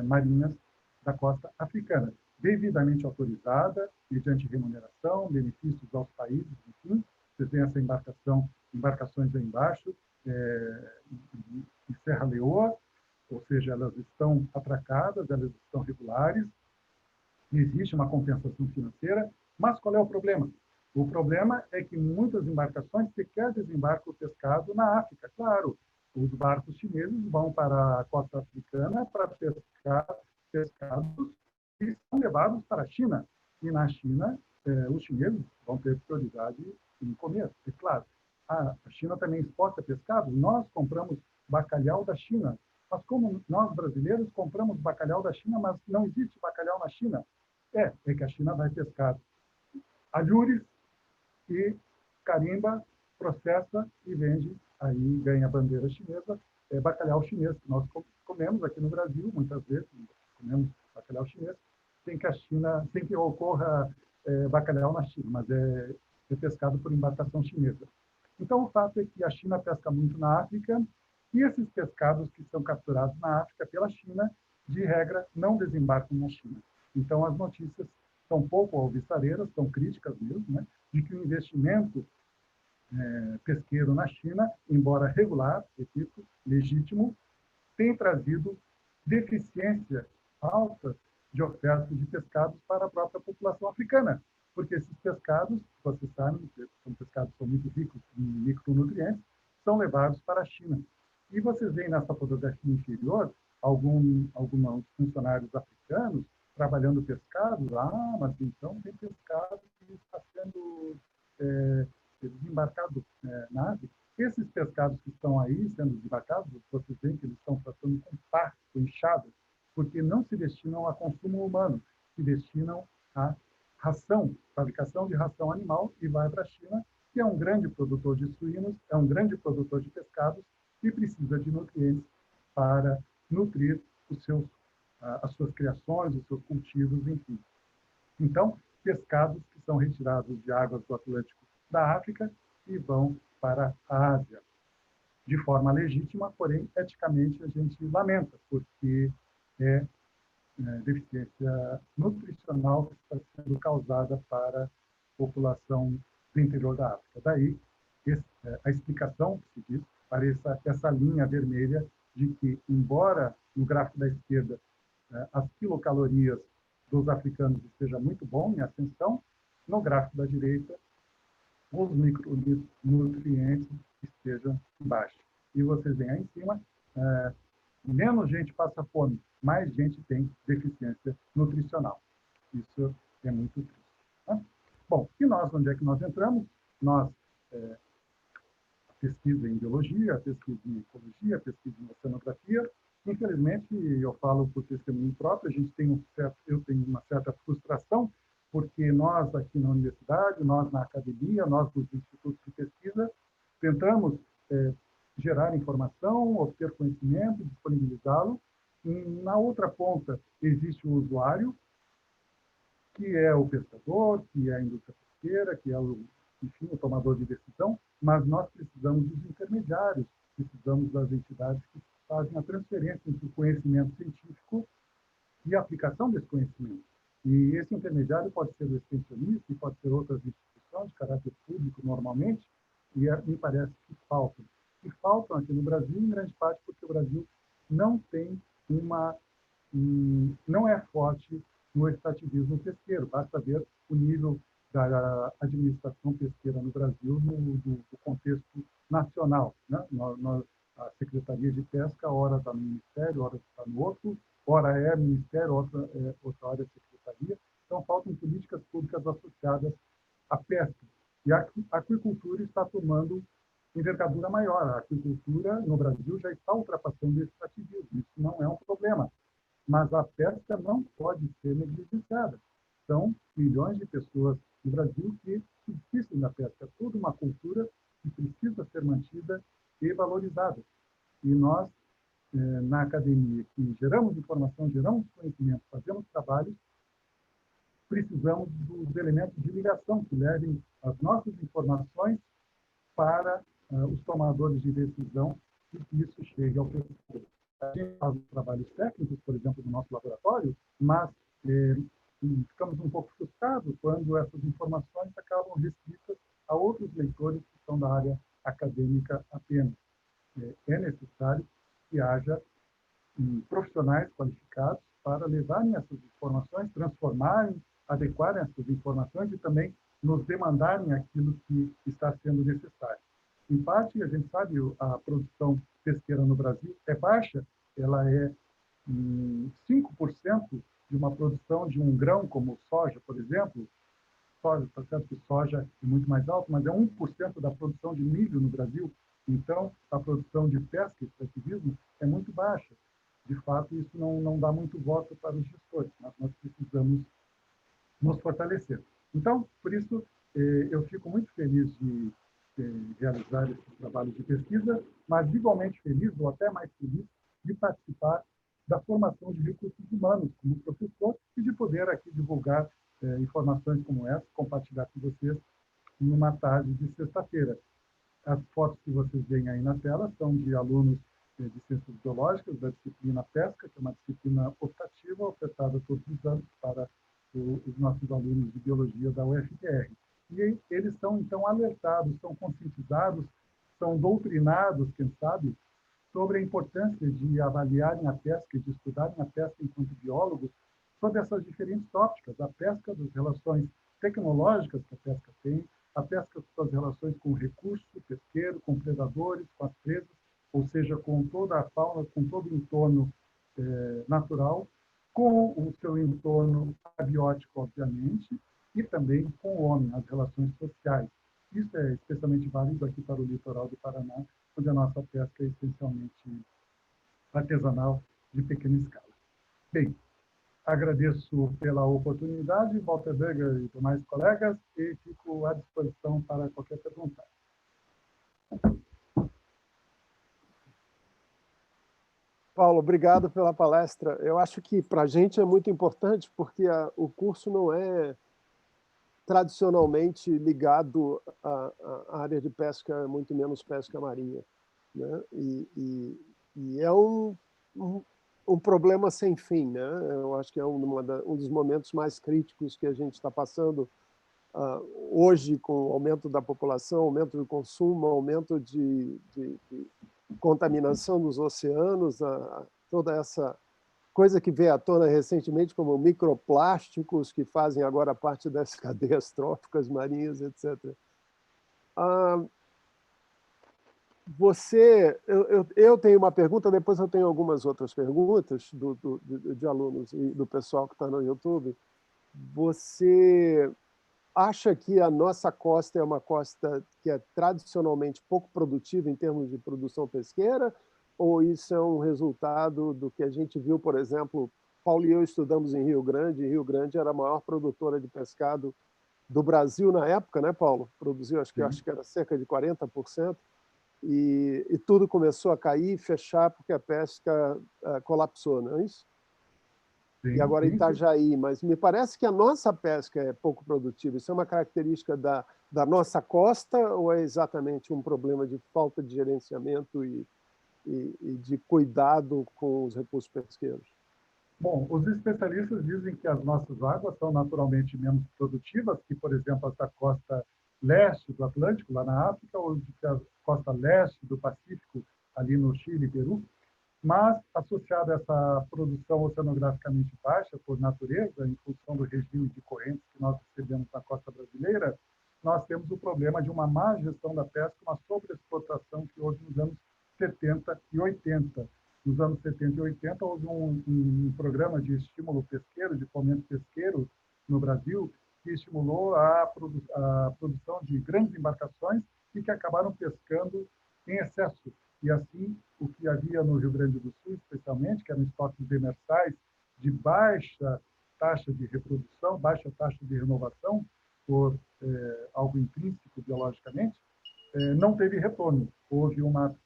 marinhas da costa africana, devidamente autorizada, mediante remuneração, benefícios aos países, enfim. Vocês veem essa embarcações aí embaixo, em Serra Leoa, ou seja, elas estão atracadas, elas estão regulares, existe uma compensação financeira, mas qual é o problema? O problema é que muitas embarcações sequer desembarcam o pescado na África. Claro, os barcos chineses vão para a costa africana para pescar pescados que são levados para a China. E na China, os chineses vão ter prioridade em comer, é claro. A China também exporta pescado. Nós compramos bacalhau da China. Mas como nós, brasileiros, compramos bacalhau da China, mas não existe bacalhau na China, é que a China vai pescar alhures e carimba, processa e vende, aí ganha a bandeira chinesa, bacalhau chinês, que nós comemos aqui no Brasil, muitas vezes, comemos bacalhau chinês, sem que ocorra bacalhau na China, mas é pescado por embarcação chinesa. Então, o fato é que a China pesca muito na África, e esses pescados que são capturados na África pela China, de regra, não desembarcam na China. Então, as notícias são pouco alvissareiras, são críticas mesmo, né, de que o investimento pesqueiro na China, embora regular, repito, legítimo, tem trazido deficiência alta de oferta de pescados para a própria população africana, porque esses pescados, vocês sabem, são pescados que são muito ricos em micronutrientes, são levados para a China. E vocês veem nessa fotografia inferior alguns funcionários africanos trabalhando pescado. Mas então tem pescado que está sendo desembarcado na Ásia. Esses pescados que estão aí sendo desembarcados, vocês veem que eles estão tratando com pá, com enxadas, porque não se destinam a consumo humano, se destinam a ração, fabricação de ração animal, e vai para a China, que é um grande produtor de suínos, é um grande produtor de pescados e precisa de nutrientes para nutrir as suas criações, os seus cultivos, enfim. Então, pescados que são retirados de águas do Atlântico da África e vão para a Ásia. De forma legítima, porém, eticamente, a gente lamenta, porque é deficiência nutricional que está sendo causada para a população do interior da África. Daí, a explicação que se diz para essa linha vermelha de que, embora no gráfico da esquerda as quilocalorias dos africanos esteja muito bom em ascensão, no gráfico da direita os micronutrientes estejam baixos. E vocês veem aí em cima, menos gente passa fome, mais gente tem deficiência nutricional. Isso é muito triste. Né? Bom, e nós, onde é que nós entramos? Nós, a pesquisa em biologia, a pesquisa em ecologia, a pesquisa em oceanografia. Infelizmente, eu falo por testemunho próprio, eu tenho uma certa frustração, porque nós aqui na universidade, nós na academia, nós nos institutos de pesquisa, tentamos gerar informação, obter conhecimento, disponibilizá-lo. Na outra ponta existe o usuário, que é o pescador, que é a indústria pesqueira, que é enfim, o tomador de decisão, mas nós precisamos dos intermediários, precisamos das entidades que fazem a transferência entre o conhecimento científico e a aplicação desse conhecimento. E esse intermediário pode ser o extensionista, e pode ser outras instituições de caráter público normalmente, e me parece que faltam. E faltam aqui no Brasil, em grande parte, porque o Brasil não tem não é forte no extrativismo pesqueiro. Basta ver o nível da administração pesqueira no Brasil no contexto nacional. Né? A Secretaria de Pesca, ora está no Ministério, ora está no outro, ora é Ministério, outra hora é Secretaria. Então, faltam políticas públicas associadas à pesca. E a aquicultura está tomando envergadura maior. A aquicultura no Brasil já está ultrapassando o extrativismo. Isso não é um problema. Mas a pesca não pode ser negligenciada. São milhões de pessoas no Brasil que subsistem da pesca. É toda uma cultura que precisa ser mantida e valorizada. E nós, na academia, que geramos informação, geramos conhecimento, fazemos trabalhos, precisamos dos elementos de ligação que levem as nossas informações para os tomadores de decisão e que isso chegue ao pesquisador. A gente faz trabalhos técnicos, por exemplo, no nosso laboratório, mas ficamos um pouco frustrados quando essas informações acabam restritas a outros leitores que são da área acadêmica apenas. É necessário que haja profissionais qualificados para levarem essas informações, transformarem, adequarem essas informações e também nos demandarem aquilo que está sendo necessário. Em parte, a gente sabe, a produção pesqueira no Brasil é baixa, ela é 5% de uma produção de um grão como soja, por exemplo. Soja, está certo que soja é muito mais alto, mas é 1% da produção de milho no Brasil. Então, a produção de pesca e extrativismo é muito baixa. De fato, isso não dá muito voto para os gestores, mas nós precisamos nos fortalecer. Então, por isso, eu fico muito feliz de realizar esse trabalho de pesquisa, mas igualmente feliz, ou até mais feliz, de participar da formação de recursos humanos como professor e de poder aqui divulgar informações como essa, compartilhar com vocês numa tarde de sexta-feira. As fotos que vocês veem aí na tela são de alunos de ciências biológicas da disciplina pesca, que é uma disciplina optativa ofertada todos os anos para os nossos alunos de biologia da UFPR. E eles são, então, alertados, são conscientizados, são doutrinados, quem sabe, sobre a importância de avaliarem a pesca e de estudarem a pesca enquanto biólogos, sobre essas diferentes ópticas, a pesca das relações tecnológicas que a pesca tem, a pesca com suas relações com o recurso pesqueiro, com predadores, com as presas, ou seja, com toda a fauna, com todo o entorno natural, com o seu entorno abiótico, obviamente, e também com o homem, as relações sociais. Isso é especialmente válido aqui para o litoral do Paraná, onde a nossa pesca é essencialmente artesanal de pequena escala. Bem, agradeço pela oportunidade, Walter Berger e demais colegas, e fico à disposição para qualquer pergunta. Paulo, obrigado pela palestra. Eu acho que para a gente é muito importante, porque o curso não é tradicionalmente ligado à área de pesca, muito menos pesca marinha, né? E é um problema sem fim, né? Eu acho que é um dos momentos mais críticos que a gente está passando hoje, com o aumento da população, aumento do consumo, aumento de contaminação dos oceanos, toda essa coisa que veio à tona recentemente como microplásticos, que fazem agora parte das cadeias tróficas marinhas, etc. Eu tenho uma pergunta, depois eu tenho algumas outras perguntas de alunos e do pessoal que está no YouTube. Você acha que a nossa costa é uma costa que é tradicionalmente pouco produtiva em termos de produção pesqueira, ou isso é um resultado do que a gente viu, por exemplo, Paulo e eu estudamos em Rio Grande, e Rio Grande era a maior produtora de pescado do Brasil na época, né, Paulo? Produziu, acho que era cerca de 40%, e tudo começou a cair e fechar porque a pesca colapsou, não é isso? E agora Itajaí, mas me parece que a nossa pesca é pouco produtiva. Isso é uma característica da nossa costa ou é exatamente um problema de falta de gerenciamento e de cuidado com os recursos pesqueiros? Bom, os especialistas dizem que as nossas águas são naturalmente menos produtivas que, por exemplo, essa costa leste do Atlântico, lá na África, ou que a costa leste do Pacífico, ali no Chile e Peru. Mas, associado a essa produção oceanograficamente baixa, por natureza, em função do regime de correntes que nós recebemos na costa brasileira, nós temos o problema de uma má gestão da pesca, uma sobreexplotação que houve nos anos 70 e 80. Nos anos 70 e 80, houve um programa de estímulo pesqueiro, de fomento pesqueiro no Brasil, que estimulou a produção de grandes embarcações e que acabaram pescando em excesso. E assim, o que havia no Rio Grande do Sul, especialmente, que eram estoques demersais de baixa taxa de reprodução, baixa taxa de renovação, por algo intrínseco biologicamente, não teve retorno. Houve uma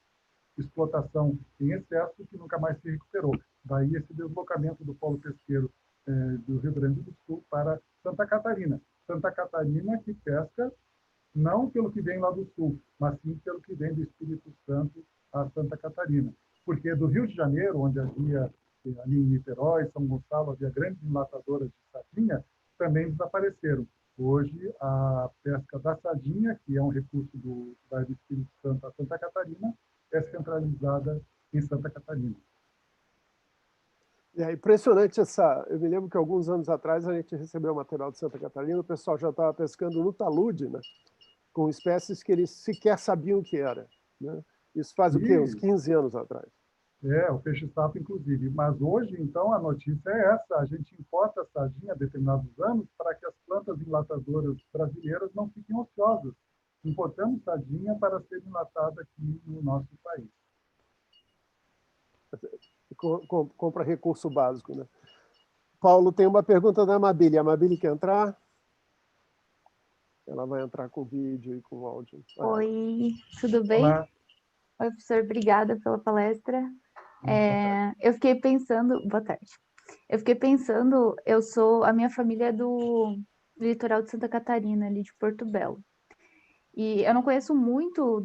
explotação em excesso que nunca mais se recuperou. Daí esse deslocamento do polo pesqueiro do Rio Grande do Sul para Santa Catarina. Santa Catarina que pesca não pelo que vem lá do sul, mas sim pelo que vem do Espírito Santo a Santa Catarina. Porque do Rio de Janeiro, onde havia, ali em Niterói, São Gonçalo, havia grandes enlatadoras de sardinha, também desapareceram. Hoje, a pesca da sardinha, que é um recurso do Espírito Santo a Santa Catarina, é centralizada em Santa Catarina. É impressionante essa... Eu me lembro que alguns anos atrás a gente recebeu material de Santa Catarina, o pessoal já estava pescando no talude, né? Com espécies que eles sequer sabiam o que era, né? Isso faz o quê? Uns 15 anos atrás. O peixe-sapo, inclusive. Mas hoje, então, a notícia é essa. A gente importa a sardinha há determinados anos para que as plantas enlatadoras brasileiras não fiquem ociosas. Importamos sardinha para ser enlatada aqui no nosso país. Compra recurso básico, né? Paulo, tem uma pergunta da Amabile. A Amabile quer entrar? Ela vai entrar com vídeo e com áudio. Oi, tudo bem? Olá. Oi, professor, obrigada pela palestra. Eu fiquei pensando... Boa tarde. Eu fiquei pensando, a minha família é do litoral de Santa Catarina, ali de Porto Belo. E eu não conheço muito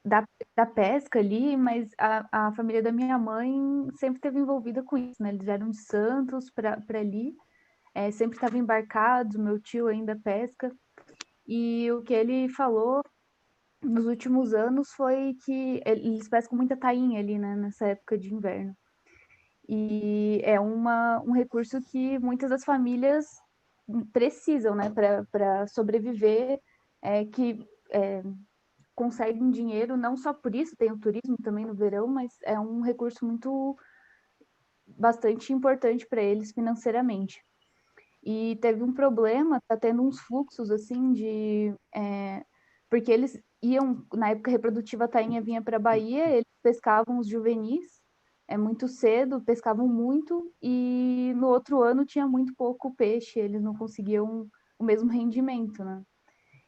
da pesca ali, mas a família da minha mãe sempre esteve envolvida com isso, né? Eles eram de Santos para ali, sempre estavam embarcados, meu tio ainda pesca. E o que ele falou nos últimos anos foi que eles pescam muita tainha ali, né, nessa época de inverno. E é um recurso que muitas das famílias precisam, né, para sobreviver, conseguem dinheiro, não só por isso, tem o turismo também no verão, mas é um recurso bastante importante para eles financeiramente. E teve um problema, tá tendo uns fluxos assim porque eles iam, na época reprodutiva, a tainha vinha para a Bahia, eles pescavam os juvenis, muito cedo, pescavam muito, e no outro ano tinha muito pouco peixe, eles não conseguiam o mesmo rendimento, né?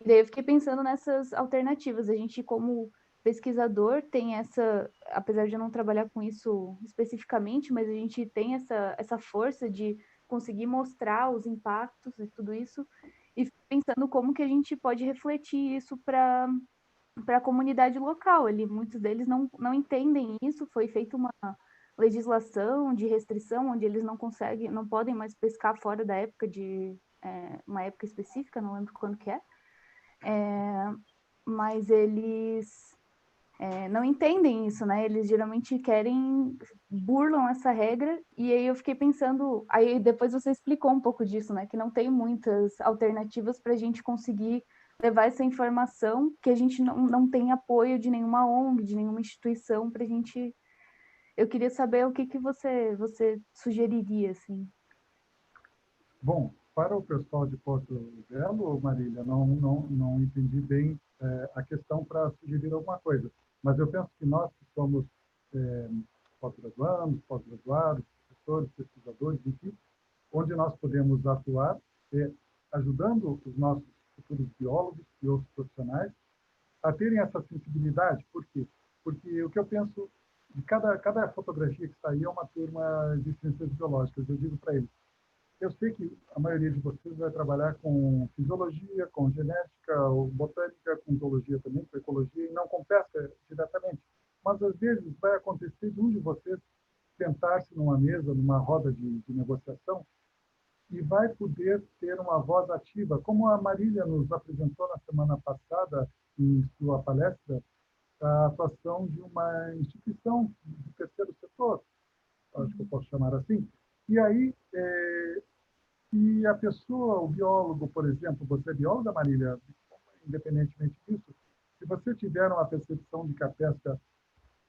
E daí eu fiquei pensando nessas alternativas. A gente, como pesquisador, tem apesar de eu não trabalhar com isso especificamente, mas a gente tem essa força de conseguir mostrar os impactos e tudo isso, e pensando como que a gente pode refletir isso para a comunidade local. Muitos deles não entendem isso, foi feita uma legislação de restrição, onde eles não podem mais pescar fora da época uma época específica, não lembro quando que é, mas eles não entendem isso, né? Eles geralmente burlam essa regra, e aí eu fiquei pensando, aí depois você explicou um pouco disso, né? Que não tem muitas alternativas para a gente conseguir levar essa informação, que a gente não tem apoio de nenhuma ONG, de nenhuma instituição para a gente. Eu queria saber o que você sugeriria, assim. Bom, para o pessoal de Porto Belo, Marília, não entendi bem a questão para sugerir alguma coisa. Mas eu penso que nós que somos pós-graduados, professores, pesquisadores, enfim, onde nós podemos atuar é ajudando os nossos futuros biólogos e outros profissionais a terem essa sensibilidade. Por quê? Porque o que eu penso, de cada fotografia que sair é uma turma de ciências biológicas. Eu digo para eles, eu sei que a maioria de vocês vai trabalhar com fisiologia, com genética, ou botânica, com zoologia também, com ecologia, e não com pesca diretamente. Mas, às vezes, vai acontecer de um de vocês sentar-se numa mesa, numa roda de negociação, e vai poder ter uma voz ativa, como a Marília nos apresentou na semana passada, em sua palestra, a atuação de uma instituição do terceiro setor, acho que eu posso chamar assim. E aí, e a pessoa, o biólogo, por exemplo, você é bióloga, Marília, independentemente disso, se você tiver uma percepção de que a pesca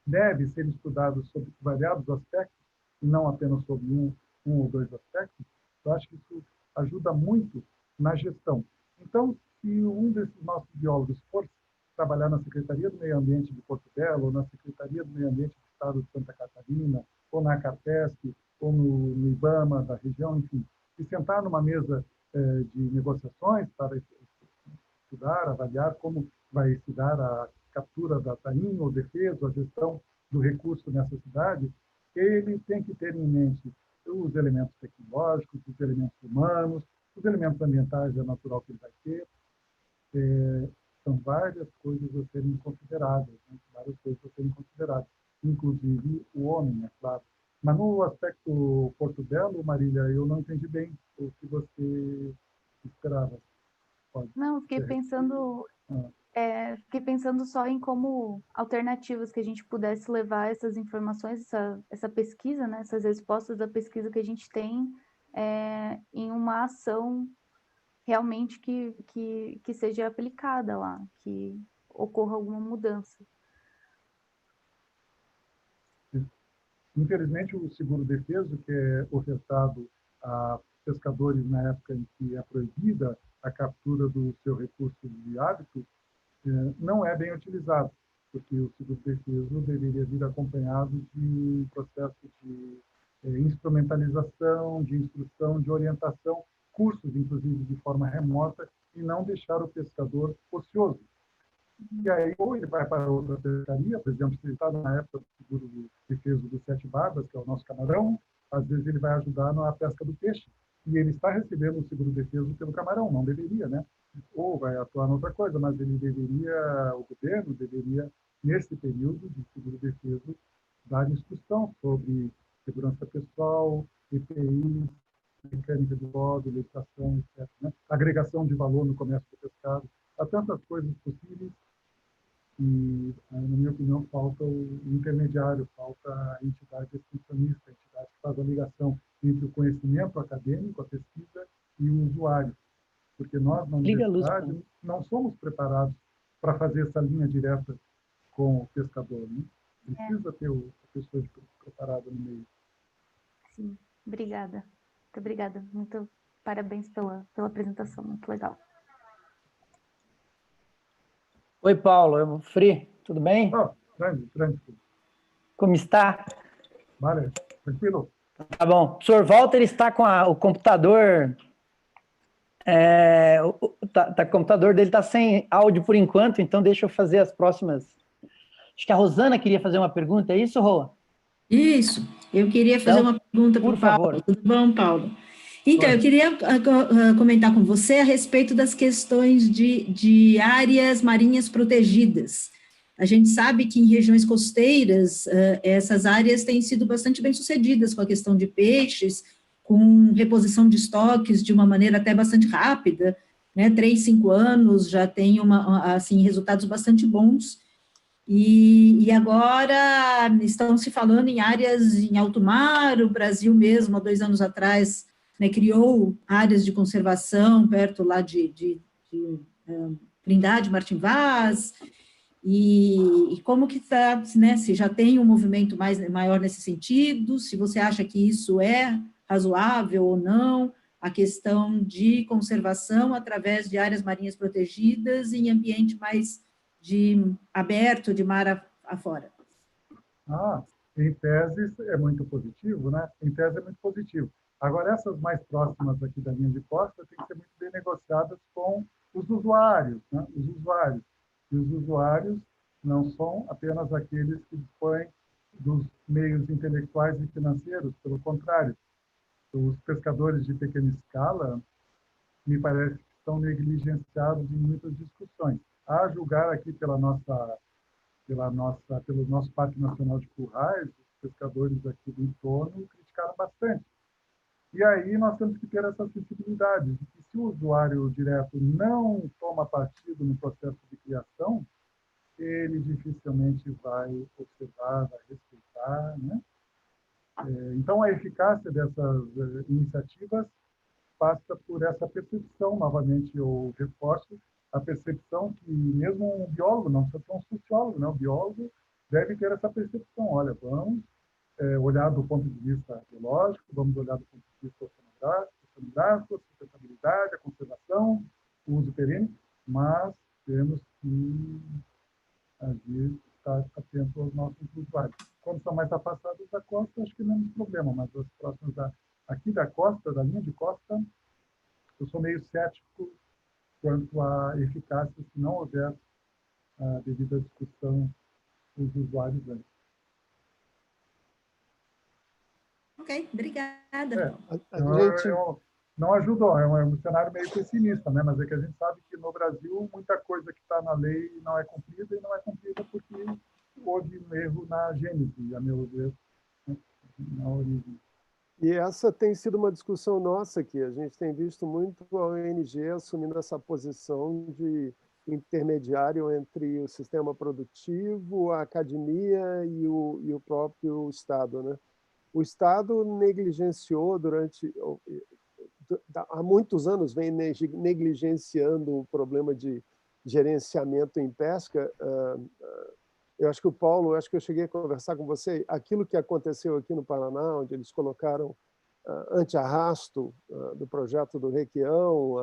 deve ser estudada sobre variados aspectos, e não apenas sobre um ou dois aspectos, eu acho que isso ajuda muito na gestão. Então, se um desses nossos biólogos for trabalhar na Secretaria do Meio Ambiente de Porto Belo, ou na Secretaria do Meio Ambiente do Estado de Santa Catarina, ou na Carpesc, ou no IBAMA da região, enfim, e sentar numa mesa de negociações para estudar, avaliar como vai se dar a captura da tainha, ou defesa, a gestão do recurso nessa cidade, ele tem que ter em mente os elementos tecnológicos, os elementos humanos, os elementos ambientais, é natural que ele vai ter. São várias coisas a serem consideradas, né? Várias coisas a serem consideradas, inclusive o homem, é claro. Mas no aspecto Porto Belo, Marília, eu não entendi bem o que você esperava. Pode Não, Ah. fiquei pensando só em como alternativas que a gente pudesse levar essas informações, essa pesquisa, né, essas respostas da pesquisa que a gente tem em uma ação realmente que seja aplicada lá, que ocorra alguma mudança. Infelizmente, o seguro-defeso, que é ofertado a pescadores na época em que é proibida a captura do seu recurso de hábito, não é bem utilizado, porque o seguro-defeso deveria vir acompanhado de processo de instrumentalização, de instrução, de orientação, cursos, inclusive, de forma remota, e não deixar o pescador ocioso. E aí, ou ele vai para outra pescaria, por exemplo, se ele está na época do seguro defeso dos Sete Barbas, que é o nosso camarão, às vezes ele vai ajudar na pesca do peixe, e ele está recebendo o seguro defeso pelo camarão, não deveria, né? Ou vai atuar em outra coisa, mas ele deveria, o governo deveria, nesse período de seguro defeso, dar instrução sobre segurança pessoal, EPI, mecânica de modo, legislação, etc. Né? Agregação de valor no comércio do pescado. Há tantas coisas possíveis e, na minha opinião, falta o intermediário, falta a entidade extensionista, a entidade que faz a ligação entre o conhecimento acadêmico, a pesquisa, e o usuário. Porque nós, na universidade, não somos preparados para fazer essa linha direta com o pescador, né? Precisa ter a pessoa preparada no meio. Sim, obrigada. Muito obrigada. Muito parabéns pela apresentação, muito legal. Oi, Paulo, é o Frei, tudo bem? Oh, grande. Como está? Vale, tranquilo? Tá bom. O senhor Walter está com o computador. O computador dele está sem áudio por enquanto, então deixa eu fazer as próximas. Acho que a Rosana queria fazer uma pergunta, é isso, Rô? Isso, eu queria fazer Então, uma pergunta para por o Paulo. favor. Tudo bom, Paulo? Então, eu queria comentar com você a respeito das questões de áreas marinhas protegidas. A gente sabe que em regiões costeiras, essas áreas têm sido bastante bem-sucedidas com a questão de peixes, com reposição de estoques de uma maneira até bastante rápida, né? 3, 5 anos já tem assim, resultados bastante bons. E agora estão se falando em áreas em alto mar. O Brasil mesmo, há 2 anos atrás, né, criou áreas de conservação perto lá de Trindade, Martim Vaz, e como que está, né, se já tem um movimento maior nesse sentido, se você acha que isso é razoável ou não, a questão de conservação através de áreas marinhas protegidas em ambiente mais aberto, de mar afora. Em tese é muito positivo, né? Em tese é muito positivo. Agora, essas mais próximas aqui da linha de costa têm que ser muito bem negociadas com os usuários, né? Os usuários. E os usuários não são apenas aqueles que dispõem dos meios intelectuais e financeiros, pelo contrário. Os pescadores de pequena escala, me parece que estão negligenciados em muitas discussões. A julgar aqui pelo nosso Parque Nacional de Currais, os pescadores aqui do entorno criticaram bastante. E aí nós temos que ter essa sensibilidade de que se o usuário direto não toma partido no processo de criação, ele dificilmente vai observar, vai respeitar, né? Então, a eficácia dessas iniciativas passa por essa percepção, novamente eu reforço, a percepção que mesmo um biólogo, não precisa ser um sociólogo, né? O biólogo deve ter essa percepção, olha, vamos olhar do ponto de vista biológico, vamos olhar do ponto de vista oceanográfico, a sustentabilidade, a conservação, o uso perene, mas temos que agir, estar atento aos nossos usuários. Quando são mais afastados da costa, acho que menos problema, mas as próximas aqui da costa, da linha de costa, eu sou meio cético quanto à eficácia se não houver a devida discussão com os usuários antes. Ok, obrigada. Não ajudou, é um cenário meio pessimista, né? Mas é que a gente sabe que no Brasil muita coisa que está na lei não é cumprida, e não é cumprida porque houve um erro na gênese, a meu ver, né? Na origem. E essa tem sido uma discussão nossa aqui. A gente tem visto muito a ONG assumindo essa posição de intermediário entre o sistema produtivo, a academia e o próprio Estado, né? O Estado negligenciou há muitos anos, vem negligenciando o problema de gerenciamento em pesca. Eu acho que o Paulo, acho que eu cheguei a conversar com você, aquilo que aconteceu aqui no Paraná, onde eles colocaram anti-arrasto do projeto do Requião,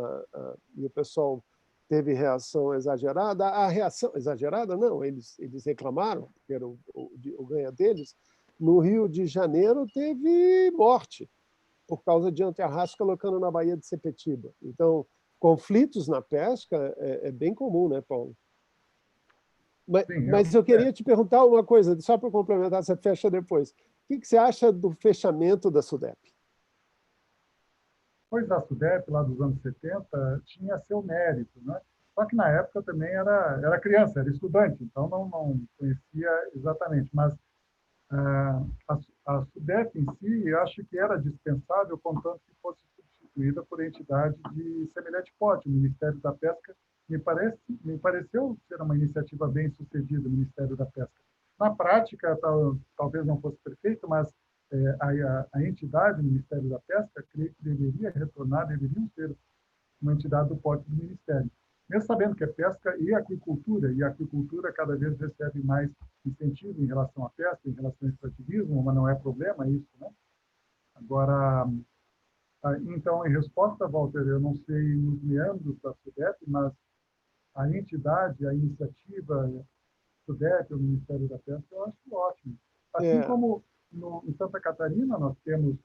e o pessoal teve reação exagerada. A reação exagerada, não, eles reclamaram, porque era o ganho deles. No Rio de Janeiro teve morte por causa de anti-arrasto colocando na Baía de Sepetiba. Então, conflitos na pesca é bem comum, né, Paulo? Mas eu queria te perguntar uma coisa, só para complementar, você fecha depois. O que você acha do fechamento da SUDEP? Pois a SUDEP, lá dos anos 70, tinha seu mérito, né? Só que na época também era criança, era estudante, então não conhecia exatamente. Mas a SUDEP em si, eu acho que era dispensável, contanto que fosse substituída por entidade de semelhante porte. O Ministério da Pesca me pareceu ser uma iniciativa bem sucedida, o Ministério da Pesca. Na prática, talvez não fosse perfeito, mas a entidade, o Ministério da Pesca, creio que deveria retornar, deveriam ser uma entidade do porte do Ministério. mesmo sabendo que é pesca e a aquicultura cada vez recebe mais incentivo em relação à pesca, em relação ao extrativismo, mas não é problema isso, né? Agora, então, em resposta, Walter, eu não sei nos meandros da SUDEP, mas a entidade, a iniciativa SUDEP, o Ministério da Pesca, eu acho ótimo. Assim como em Santa Catarina nós temos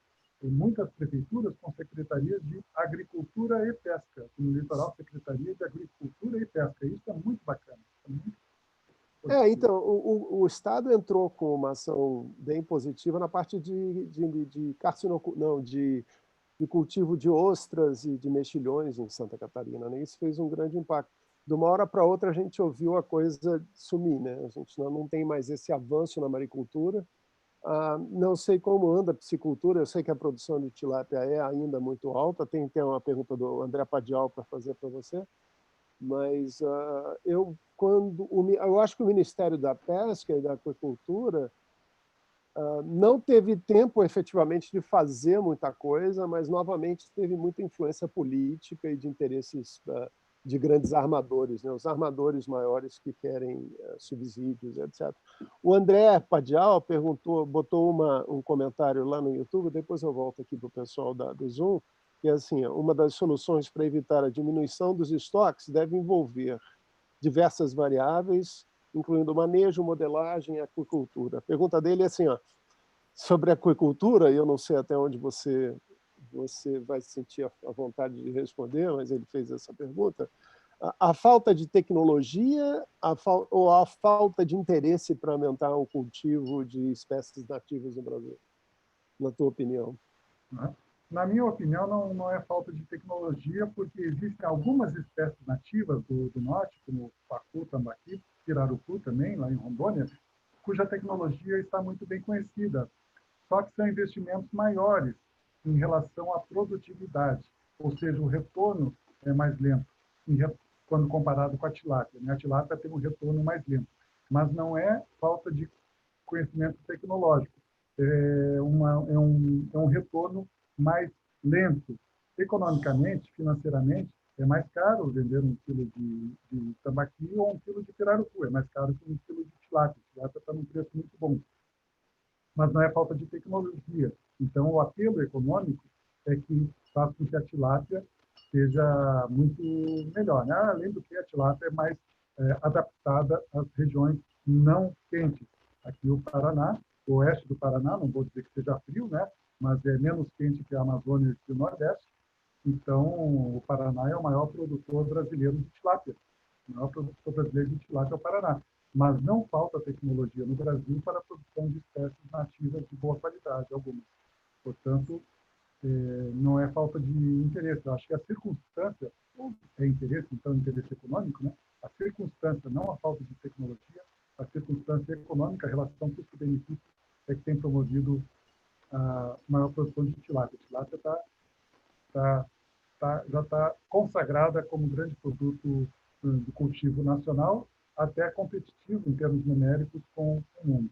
muitas prefeituras com secretarias de agricultura e pesca. No litoral, secretaria de agricultura e pesca. Isso é muito bacana. Então, o Estado entrou com uma ação bem positiva na parte de cultivo de ostras e de mexilhões em Santa Catarina, né? Isso fez um grande impacto. De uma hora para outra, a gente ouviu a coisa sumir, né? A gente não tem mais esse avanço na maricultura. Não sei como anda a piscicultura, eu sei que a produção de tilápia é ainda muito alta. Tem uma pergunta do André Padial para fazer para você, mas eu acho que o Ministério da Pesca e da Aquicultura não teve tempo efetivamente de fazer muita coisa, mas novamente teve muita influência política e de interesses de grandes armadores, né? Os armadores maiores que querem subsídios, etc. O André Padial botou um comentário lá no YouTube, depois eu volto aqui para o pessoal do Zoom, que é assim: uma das soluções para evitar a diminuição dos estoques deve envolver diversas variáveis, incluindo manejo, modelagem e aquicultura. A pergunta dele é assim, sobre a aquicultura, e eu não sei até onde você vai sentir a vontade de responder, mas ele fez essa pergunta. A falta de tecnologia ou a falta de interesse para aumentar o cultivo de espécies nativas no Brasil, na tua opinião? Na minha opinião, não é falta de tecnologia, porque existem algumas espécies nativas do norte, como o pacu, tambaqui, pirarucu também, lá em Rondônia, cuja tecnologia está muito bem conhecida. Só que são investimentos maiores em relação à produtividade, ou seja, o retorno é mais lento, quando comparado com a tilápia. A tilápia tem um retorno mais lento, mas não é falta de conhecimento tecnológico, é um retorno mais lento. Economicamente, financeiramente, é mais caro vender um quilo de tambaqui ou um quilo de pirarucu, é mais caro que um quilo de tilápia. A tilápia está num preço muito bom. Mas não é falta de tecnologia. Então, o apelo econômico é que faz com que a tilápia seja muito melhor, né? Além do que a tilápia é mais adaptada às regiões não quentes. Aqui o Paraná, o oeste do Paraná, não vou dizer que seja frio, né? Mas é menos quente que a Amazônia e que o Nordeste. Então, o Paraná é o maior produtor brasileiro de tilápia. O maior produtor brasileiro de tilápia é o Paraná. Mas não falta tecnologia no Brasil para a produção de espécies nativas de boa qualidade, algumas. Portanto, não é falta de interesse. Eu acho que a circunstância, é interesse, então interesse econômico, né? A circunstância, não a falta de tecnologia, a circunstância econômica, a relação custo-benefício é que tem promovido a maior produção de tilápia. A tilápia já está consagrada como grande produto do cultivo nacional, até competitivo em termos numéricos com o mundo.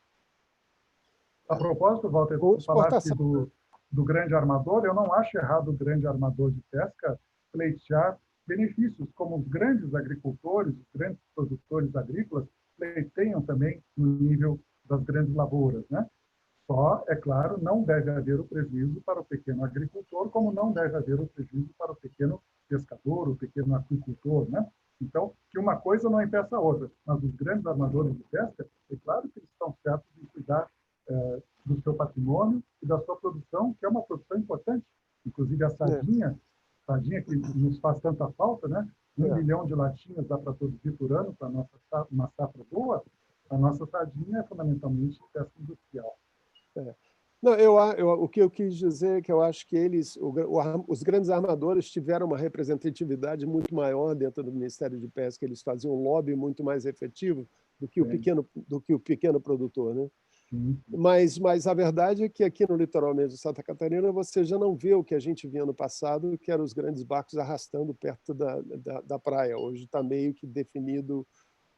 A propósito, Walter, falaste do grande armador, eu não acho errado o grande armador de pesca pleitear benefícios, como os grandes agricultores, os grandes produtores agrícolas pleiteiam também no nível das grandes lavouras, né? Só, é claro, não deve haver o prejuízo para o pequeno agricultor, como não deve haver o prejuízo para o pequeno pescador, o pequeno aquicultor, né? Então, que uma coisa não impeça a outra. Mas os grandes armadores de pesca, é claro que eles estão certos em cuidar do seu patrimônio e da sua produção, que é uma produção importante. Inclusive a sardinha que nos faz tanta falta, né? 1 milhão de latinhas dá para produzir por ano para uma safra boa. A nossa sardinha é fundamentalmente pesca industrial. Não, o que eu quis dizer é que eu acho que os grandes armadores tiveram uma representatividade muito maior dentro do Ministério de Pesca, eles faziam um lobby muito mais efetivo do que o pequeno produtor, né? Mas a verdade é que aqui no litoral mesmo de Santa Catarina você já não vê o que a gente via no passado, que eram os grandes barcos arrastando perto da praia. Hoje está meio que definido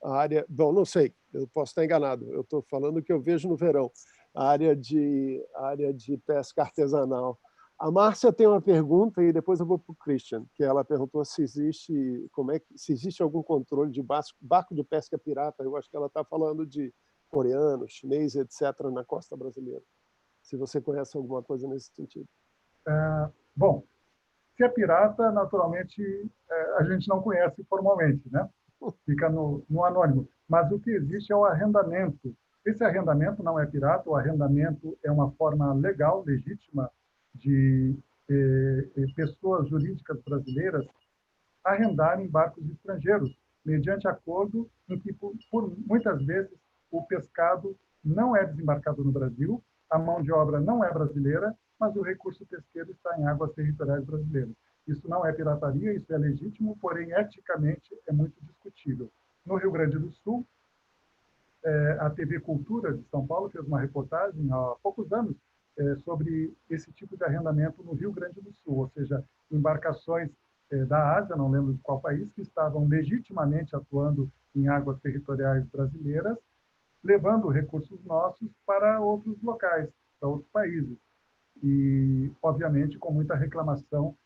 a área... Bom, não sei, eu posso estar enganado, eu estou falando o que eu vejo no verão. A área de pesca artesanal. A Márcia tem uma pergunta e depois eu vou para o Christian, que ela perguntou se existe algum controle de barco de pesca pirata. Eu acho que ela está falando de coreano, chinês, etc., na costa brasileira. Se você conhece alguma coisa nesse sentido. Bom, se é pirata, naturalmente, a gente não conhece formalmente, né? Fica no anônimo. Mas o que existe é o arrendamento. Esse arrendamento não é pirata, o arrendamento é uma forma legal, legítima, de pessoas jurídicas brasileiras arrendarem barcos estrangeiros, mediante acordo em que, por muitas vezes, o pescado não é desembarcado no Brasil, a mão de obra não é brasileira, mas o recurso pesqueiro está em águas territoriais brasileiras. Isso não é pirataria, isso é legítimo, porém, eticamente, é muito discutível. No Rio Grande do Sul, a TV Cultura de São Paulo fez uma reportagem há poucos anos sobre esse tipo de arrendamento no Rio Grande do Sul, ou seja, embarcações da Ásia, não lembro de qual país, que estavam legitimamente atuando em águas territoriais brasileiras, levando recursos nossos para outros locais, para outros países. E, obviamente, com muita reclamação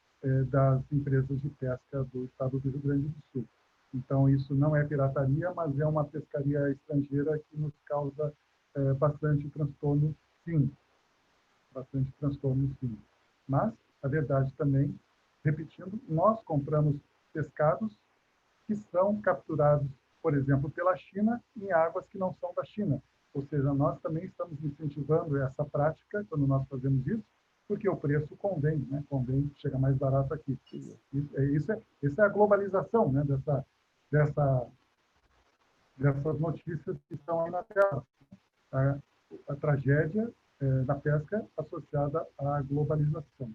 das empresas de pesca do estado do Rio Grande do Sul. Então, isso não é pirataria, mas é uma pescaria estrangeira que nos causa bastante transtorno, sim. Bastante transtorno, sim. Mas, a verdade também, repetindo, nós compramos pescados que são capturados, por exemplo, pela China em águas que não são da China. Ou seja, nós também estamos incentivando essa prática quando nós fazemos isso, porque o preço convém, né? Convém, chega mais barato aqui. Isso é a globalização, né? Dessas notícias que estão aí na tela. A tragédia da pesca associada à globalização.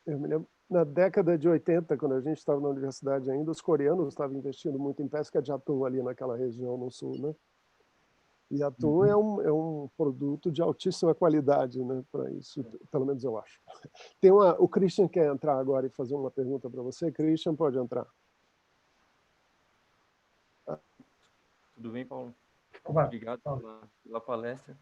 Eu me lembro, na década de 80, quando a gente estava na universidade ainda, os coreanos estavam investindo muito em pesca de atum ali naquela região no sul, né? E atum é um produto de altíssima qualidade, né? Para isso, pelo menos eu acho. O Christian quer entrar agora e fazer uma pergunta para você. Christian, pode entrar. Tudo bem, Paulo? Olá. Obrigado pela palestra.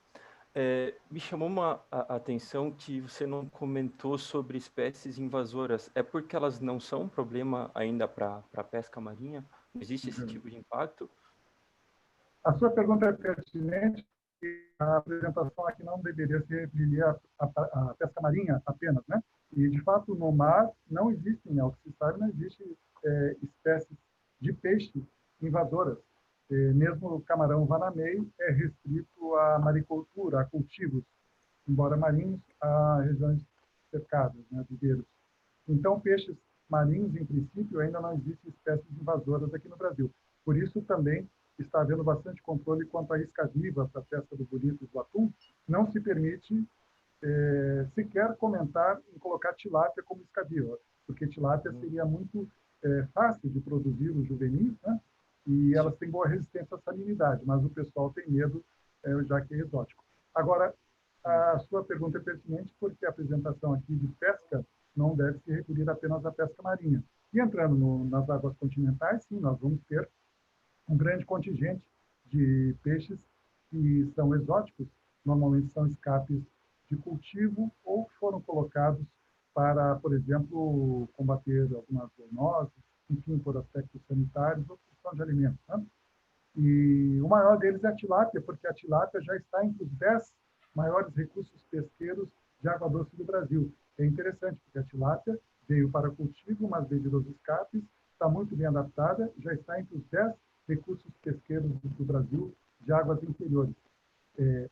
Me chamou a atenção que você não comentou sobre espécies invasoras. É porque elas não são um problema ainda para a pesca marinha? Não existe esse tipo de impacto? A sua pergunta é pertinente e a apresentação aqui não deveria se referir à pesca marinha apenas, né? E, de fato, no mar não existem, ao que se sabe, não existem espécies de peixe invasoras. Mesmo o camarão vanameio é restrito à maricultura, a cultivos, embora marinhos, a regiões cercadas, né, viveiros. Então, peixes marinhos, em princípio, ainda não existem espécies invasoras aqui no Brasil. Por isso, também, está havendo bastante controle quanto à isca viva para a pesca do bonito e do atum. Não se permite sequer comentar em colocar tilápia como isca viva, porque tilápia seria muito fácil de produzir os juvenis, né? E elas têm boa resistência à salinidade, mas o pessoal tem medo, já que é exótico. Agora, a sua pergunta é pertinente porque a apresentação aqui de pesca não deve se referir apenas à pesca marinha. E entrando nas águas continentais, sim, nós vamos ter um grande contingente de peixes que são exóticos, normalmente são escapes de cultivo ou foram colocados para, por exemplo, combater algumas zoonoses, enfim, por aspectos sanitários ou produção de alimentos, né? E o maior deles é a tilápia, porque a tilápia já está entre os 10 maiores recursos pesqueiros de água doce do Brasil. É interessante, porque a tilápia veio para cultivo, mas devido aos escapes, está muito bem adaptada, já está entre os 10 recursos pesqueiros do Brasil de águas interiores.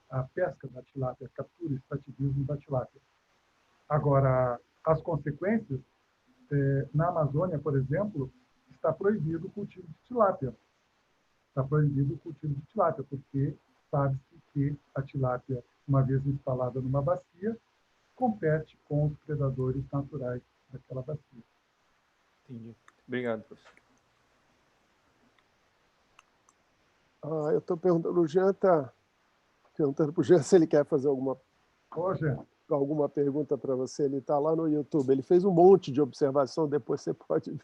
A pesca da tilápia, a captura e extrativismo da tilápia. Agora, as consequências, na Amazônia, por exemplo, está proibido o cultivo de tilápia. Está proibido o cultivo de tilápia, porque sabe-se que a tilápia, uma vez instalada numa bacia, compete com os predadores naturais daquela bacia. Entendi. Obrigado, professor. Eu estou perguntando, o Jean está perguntando para o Jean se ele quer fazer alguma pergunta para você. Ele está lá no YouTube. Ele fez um monte de observação, depois você pode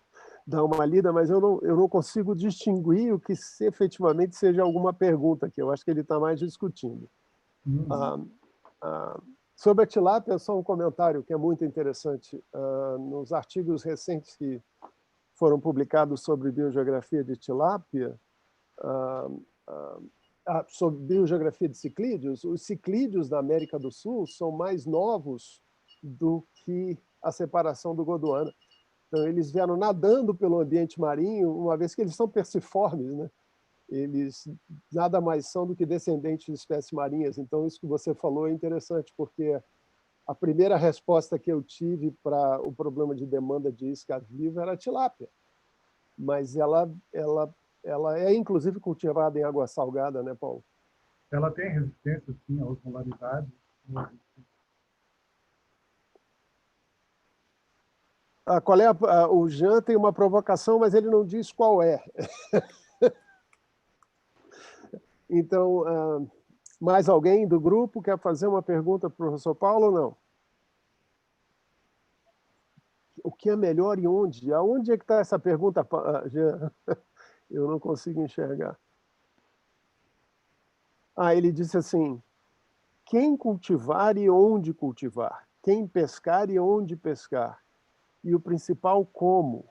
dar uma lida, mas eu não consigo distinguir o que efetivamente seja alguma pergunta aqui. Eu acho que ele está mais discutindo. Sobre a tilápia, só um comentário que é muito interessante. Nos artigos recentes que foram publicados sobre biogeografia de tilápia, sobre biogeografia de ciclídeos, os ciclídeos da América do Sul são mais novos do que a separação do Gondwana. Então, eles vieram nadando pelo ambiente marinho, uma vez que eles são perciformes, né? Eles nada mais são do que descendentes de espécies marinhas. Então, isso que você falou é interessante, porque a primeira resposta que eu tive para o problema de demanda de isca viva era a tilápia. Mas ela é, inclusive, cultivada em água salgada, né, Paulo? Ela tem resistência, sim, à osmolaridade. Qual é o Jean tem uma provocação, mas ele não diz qual é. Então, mais alguém do grupo quer fazer uma pergunta para o professor Paulo ou não? O que é melhor e onde? Aonde é que está essa pergunta, Jean? Eu não consigo enxergar. Ele disse assim, quem cultivar e onde cultivar? Quem pescar e onde pescar? E o principal, como?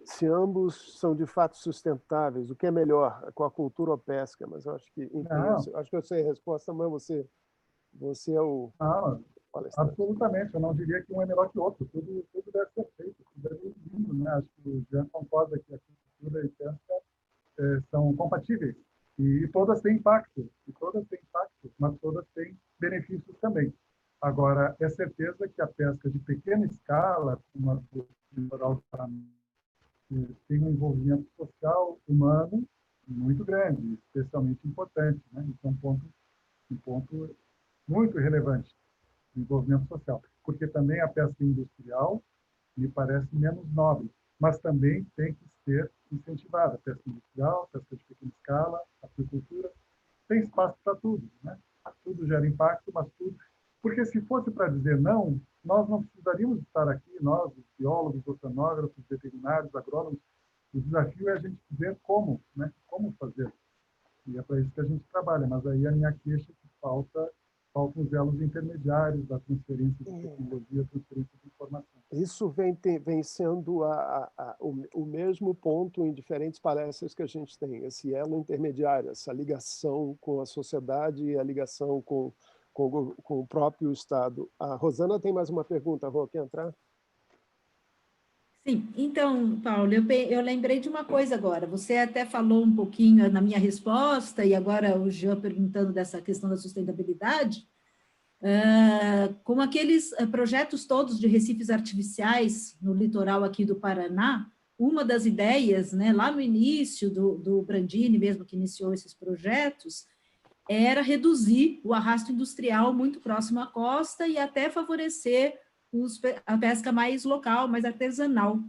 Se ambos são de fato sustentáveis, o que é melhor, aquacultura ou pesca? Mas eu acho que, enfim, acho que eu sei a resposta, mas você é o palestrante. Absolutamente, eu não diria que um é melhor que o outro, tudo deve ser feito, tudo é lindo, né? Acho que o Jean concorda que a cultura e pesca são compatíveis, e todas têm impacto, mas todas têm benefícios também. Agora, é certeza que a pesca de pequena escala, como a do litoral do Paraná, tem um envolvimento social humano muito grande, especialmente importante, né? Isso é um ponto muito relevante, o envolvimento social, porque também a pesca industrial me parece menos nobre, mas também tem que ser incentivada. A pesca industrial, a pesca de pequena escala, a aquicultura, tem espaço para tudo, né? Tudo gera impacto, mas tudo... Porque se fosse para dizer não, nós não precisaríamos estar aqui, nós, os biólogos, oceanógrafos, veterinários, agrônomos. O desafio é a gente dizer como, né? Como fazer. E é para isso que a gente trabalha. Mas aí a minha queixa é que faltam os elos intermediários da transferência de tecnologia, transferência de informação. Isso vem sendo o mesmo ponto em diferentes palestras que a gente tem, esse elo intermediário, essa ligação com a sociedade e a ligação com o próprio Estado. A Rosana tem mais uma pergunta, Rô, quer entrar? Sim, então, Paulo, eu lembrei de uma coisa agora. Você até falou um pouquinho na minha resposta, e agora o Jean perguntando dessa questão da sustentabilidade, como aqueles projetos todos de recifes artificiais no litoral aqui do Paraná, uma das ideias, né, lá no início do Brandini, mesmo que iniciou esses projetos, era reduzir o arrasto industrial muito próximo à costa e até favorecer a pesca mais local, mais artesanal.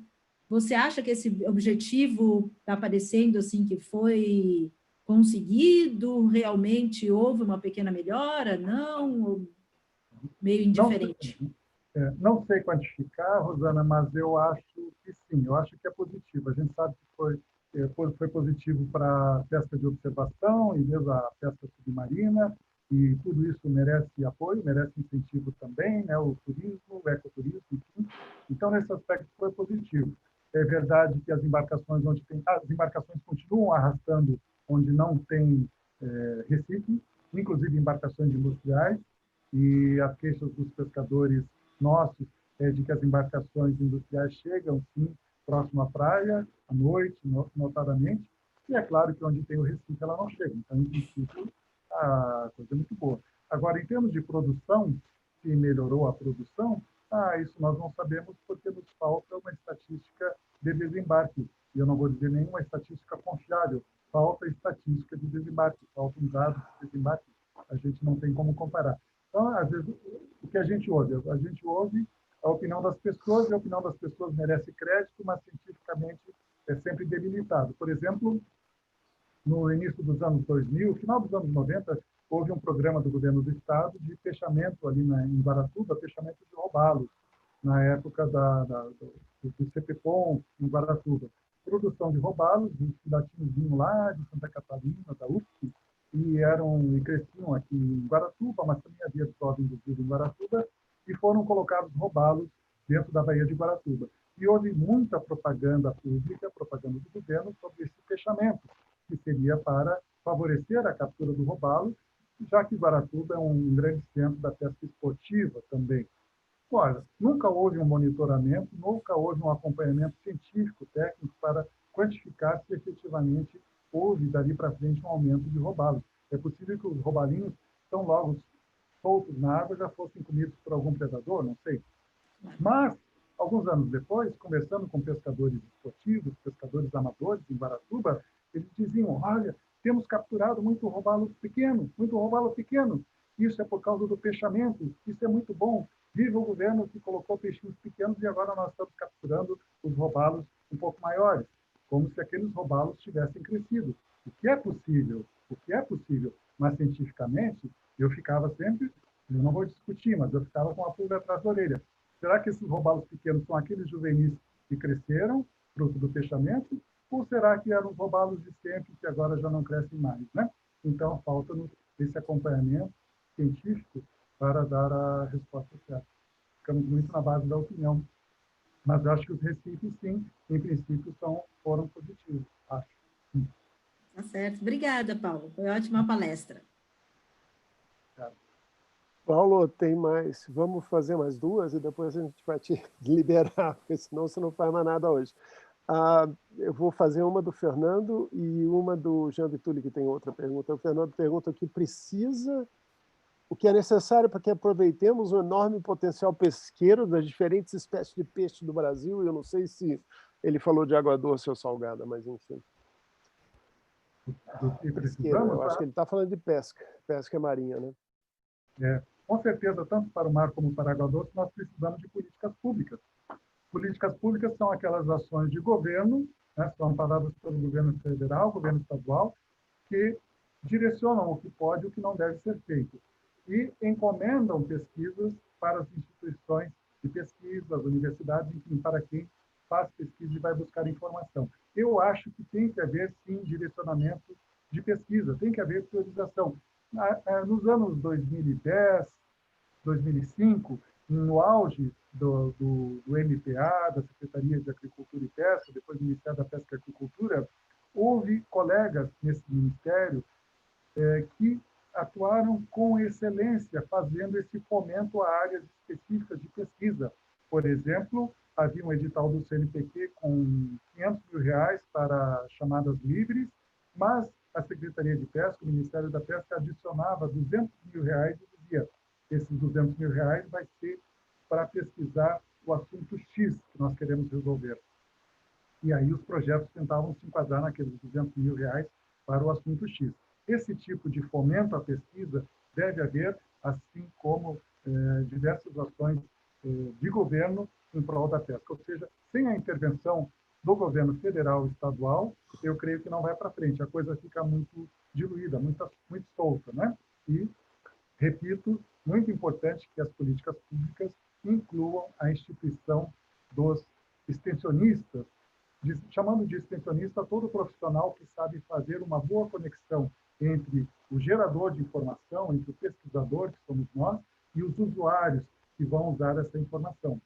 Você acha que esse objetivo está parecendo assim que foi conseguido? Realmente houve uma pequena melhora? Não? Meio indiferente? Não sei quantificar, Rosana, mas eu acho que sim, eu acho que é positivo. A gente sabe que foi positivo para a pesca de observação e mesmo a pesca submarina, e tudo isso merece apoio, merece incentivo também, né? O turismo, o ecoturismo, enfim. Então, nesse aspecto, foi positivo. É verdade que as embarcações continuam arrastando onde não tem recife, inclusive embarcações industriais, e as queixas dos pescadores nossos é de que as embarcações industriais chegam, sim, próximo à praia, à noite, notadamente, e é claro que onde tem o recife ela não chega. Então, em princípio, a coisa é muito boa. Agora, em termos de produção, se melhorou a produção, isso nós não sabemos porque nos falta uma estatística de desembarque. E eu não vou dizer nenhuma estatística confiável. Falta estatística de desembarque, faltam dados de desembarque. A gente não tem como comparar. Então, às vezes, o que a gente ouve? A gente ouve a opinião das pessoas, e a opinião das pessoas merece crédito, mas cientificamente é sempre debilitado. Por exemplo, no início dos anos 2000, final dos anos 90, houve um programa do governo do estado de fechamento ali em Guaratuba, fechamento de robalos, na época do CPPOM em Guaratuba. Produção de robalos, os filhotinhos vinham lá de Santa Catarina, da UFSC, e cresciam aqui em Guaratuba, mas também havia desova induzida em Guaratuba, e foram colocados robalos dentro da Baía de Guaratuba. E houve muita propaganda pública, propaganda do governo, sobre esse fechamento, que seria para favorecer a captura do robalo, já que Guaratuba é um grande centro da pesca esportiva também. Olha, nunca houve um monitoramento, nunca houve um acompanhamento científico, técnico, para quantificar se efetivamente houve, dali para frente, um aumento de robalos. É possível que os robalinhos, tão logo soltos na água, já fossem comidos por algum predador, não sei. Mas, alguns anos depois, conversando com pescadores esportivos, pescadores amadores em Guaratuba, eles diziam, olha, temos capturado muito robalo pequeno, muito robalo pequeno. Isso é por causa do fechamento, isso é muito bom. Viva o governo que colocou peixinhos pequenos e agora nós estamos capturando os robalos um pouco maiores, como se aqueles robalos tivessem crescido. O que é possível, mas cientificamente eu ficava sempre, eu não vou discutir, mas eu ficava com a pulga atrás da orelha. Será que esses robalos pequenos são aqueles juvenis que cresceram, fruto do fechamento, ou será que eram os robalos de sempre que agora já não crescem mais, né? Então, falta-nos esse acompanhamento científico para dar a resposta certa. Ficamos muito na base da opinião. Mas eu acho que os recifes, sim, em princípio, foram positivos, acho. Tá certo. Obrigada, Paulo. Foi ótima palestra. Paulo, tem mais. Vamos fazer mais duas e depois a gente vai te liberar, porque senão você não faz mais nada hoje. Eu vou fazer uma do Fernando e uma do Jean Vitulli, que tem outra pergunta. O Fernando pergunta o que é necessário para que aproveitemos o enorme potencial pesqueiro das diferentes espécies de peixe do Brasil. Eu não sei se ele falou de água doce ou salgada, mas enfim. Do que Pesqueiro, precisamos, eu acho que ele está falando de pesca marinha, né? Com certeza, tanto para o mar como para a água doce, nós precisamos de políticas públicas. Políticas públicas são aquelas ações de governo, né, são amparadas pelo governo federal, governo estadual, que direcionam o que pode e o que não deve ser feito. E encomendam pesquisas para as instituições de pesquisa, as universidades, enfim, para quem faz pesquisa e vai buscar informação. Eu acho que tem que haver, sim, direcionamento de pesquisa, tem que haver priorização. Nos anos 2010, 2005, no auge do MPA, da Secretaria de Agricultura e Pesca, depois do Ministério da Pesca e Agricultura, houve colegas nesse ministério que atuaram com excelência, fazendo esse fomento a áreas específicas de pesquisa. Por exemplo, havia um edital do CNPq com R$500 mil para chamadas livres, mas a Secretaria de Pesca, o Ministério da Pesca, adicionava R$200 mil e dizia: esses R$200 mil vai ser para pesquisar o assunto X que nós queremos resolver. E aí os projetos tentavam se enquadrar naqueles R$200 mil para o assunto X. Esse tipo de fomento à pesquisa deve haver, assim como diversas ações de governo em prol da pesca. Ou seja, sem a intervenção do governo federal e estadual, eu creio que não vai para frente. A coisa fica muito diluída, muito solta, né? E, repito, muito importante que as políticas públicas incluam a instituição dos extensionistas, chamando de extensionista todo profissional que sabe fazer uma boa conexão entre o gerador de informação, entre o pesquisador, que somos nós, e os usuários que vão usar essa informação.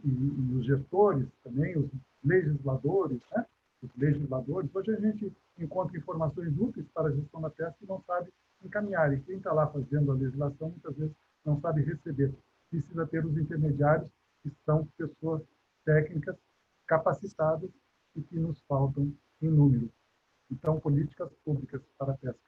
E os gestores também, os legisladores, né? Os legisladores. Hoje a gente encontra informações úteis para a gestão da pesca e não sabe encaminhar. E quem está lá fazendo a legislação, muitas vezes, não sabe receber. Precisa ter os intermediários, que são pessoas técnicas, capacitadas e que nos faltam em número. Então, políticas públicas para a pesca.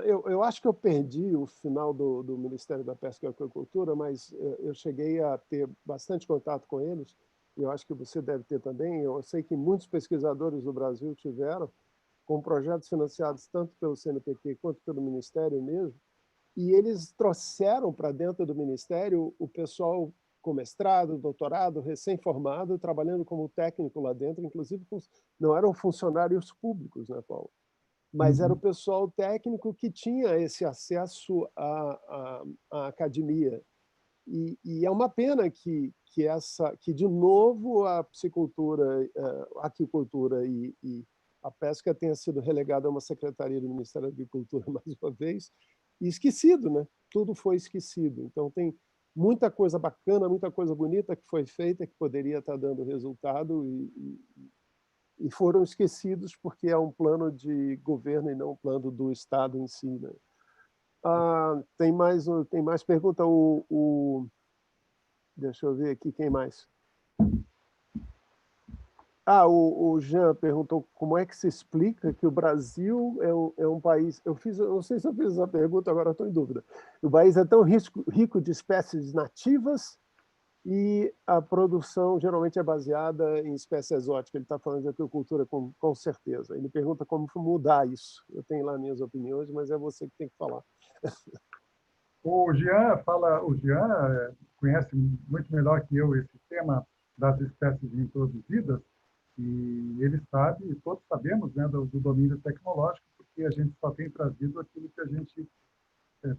Eu acho que eu perdi o final do Ministério da Pesca e Aquacultura, mas eu cheguei a ter bastante contato com eles, e eu acho que você deve ter também. Eu sei que muitos pesquisadores do Brasil tiveram, com projetos financiados tanto pelo CNPq quanto pelo Ministério mesmo, e eles trouxeram para dentro do Ministério o pessoal com mestrado, doutorado, recém-formado, trabalhando como técnico lá dentro, inclusive não eram funcionários públicos, né, Paulo? Mas era o pessoal técnico que tinha esse acesso à academia. E é uma pena que de novo, a piscicultura, a aquicultura e a pesca tenha sido relegada a uma secretaria do Ministério da Agricultura mais uma vez, e esquecido, né? Tudo foi esquecido. Então, tem muita coisa bacana, muita coisa bonita que foi feita, que poderia estar dando resultado, e foram esquecidos porque é um plano de governo e não um plano do Estado em si, né? Tem mais pergunta? Deixa eu ver aqui, quem mais? O Jean perguntou como é que se explica que o Brasil é um país... Eu não sei se eu fiz essa pergunta, agora estou em dúvida. O país é tão rico de espécies nativas e a produção geralmente é baseada em espécie exótica. Ele está falando de agricultura com certeza. Ele pergunta como mudar isso. Eu tenho lá minhas opiniões, mas é você que tem que falar. O Jean conhece muito melhor que eu esse tema das espécies introduzidas, e ele sabe, todos sabemos, né, do domínio tecnológico, porque a gente só tem trazido aquilo que a gente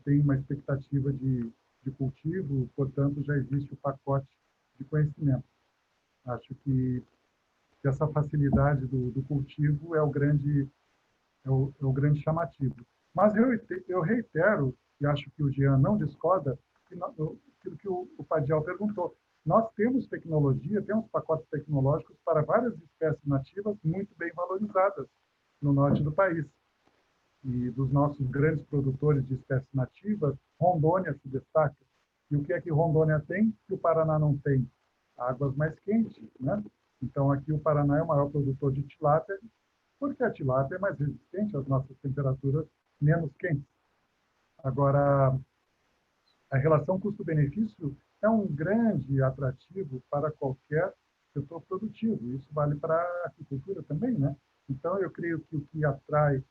tem uma expectativa de cultivo, portanto, já existe o pacote de conhecimento. Acho que essa facilidade do cultivo é o grande chamativo. Mas eu reitero, e acho que o Jean não discorda, aquilo que o Padial perguntou. Nós temos tecnologia, temos pacotes tecnológicos para várias espécies nativas muito bem valorizadas no norte do país. E dos nossos grandes produtores de espécies nativas, Rondônia se destaca. E o que é que Rondônia tem que o Paraná não tem? Águas mais quentes, né? Então, aqui o Paraná é o maior produtor de tilápia, porque a tilápia é mais resistente às nossas temperaturas menos quentes. Agora, a relação custo-benefício é um grande atrativo para qualquer setor produtivo. Isso vale para a agricultura também, né? Então, eu creio que o que atrai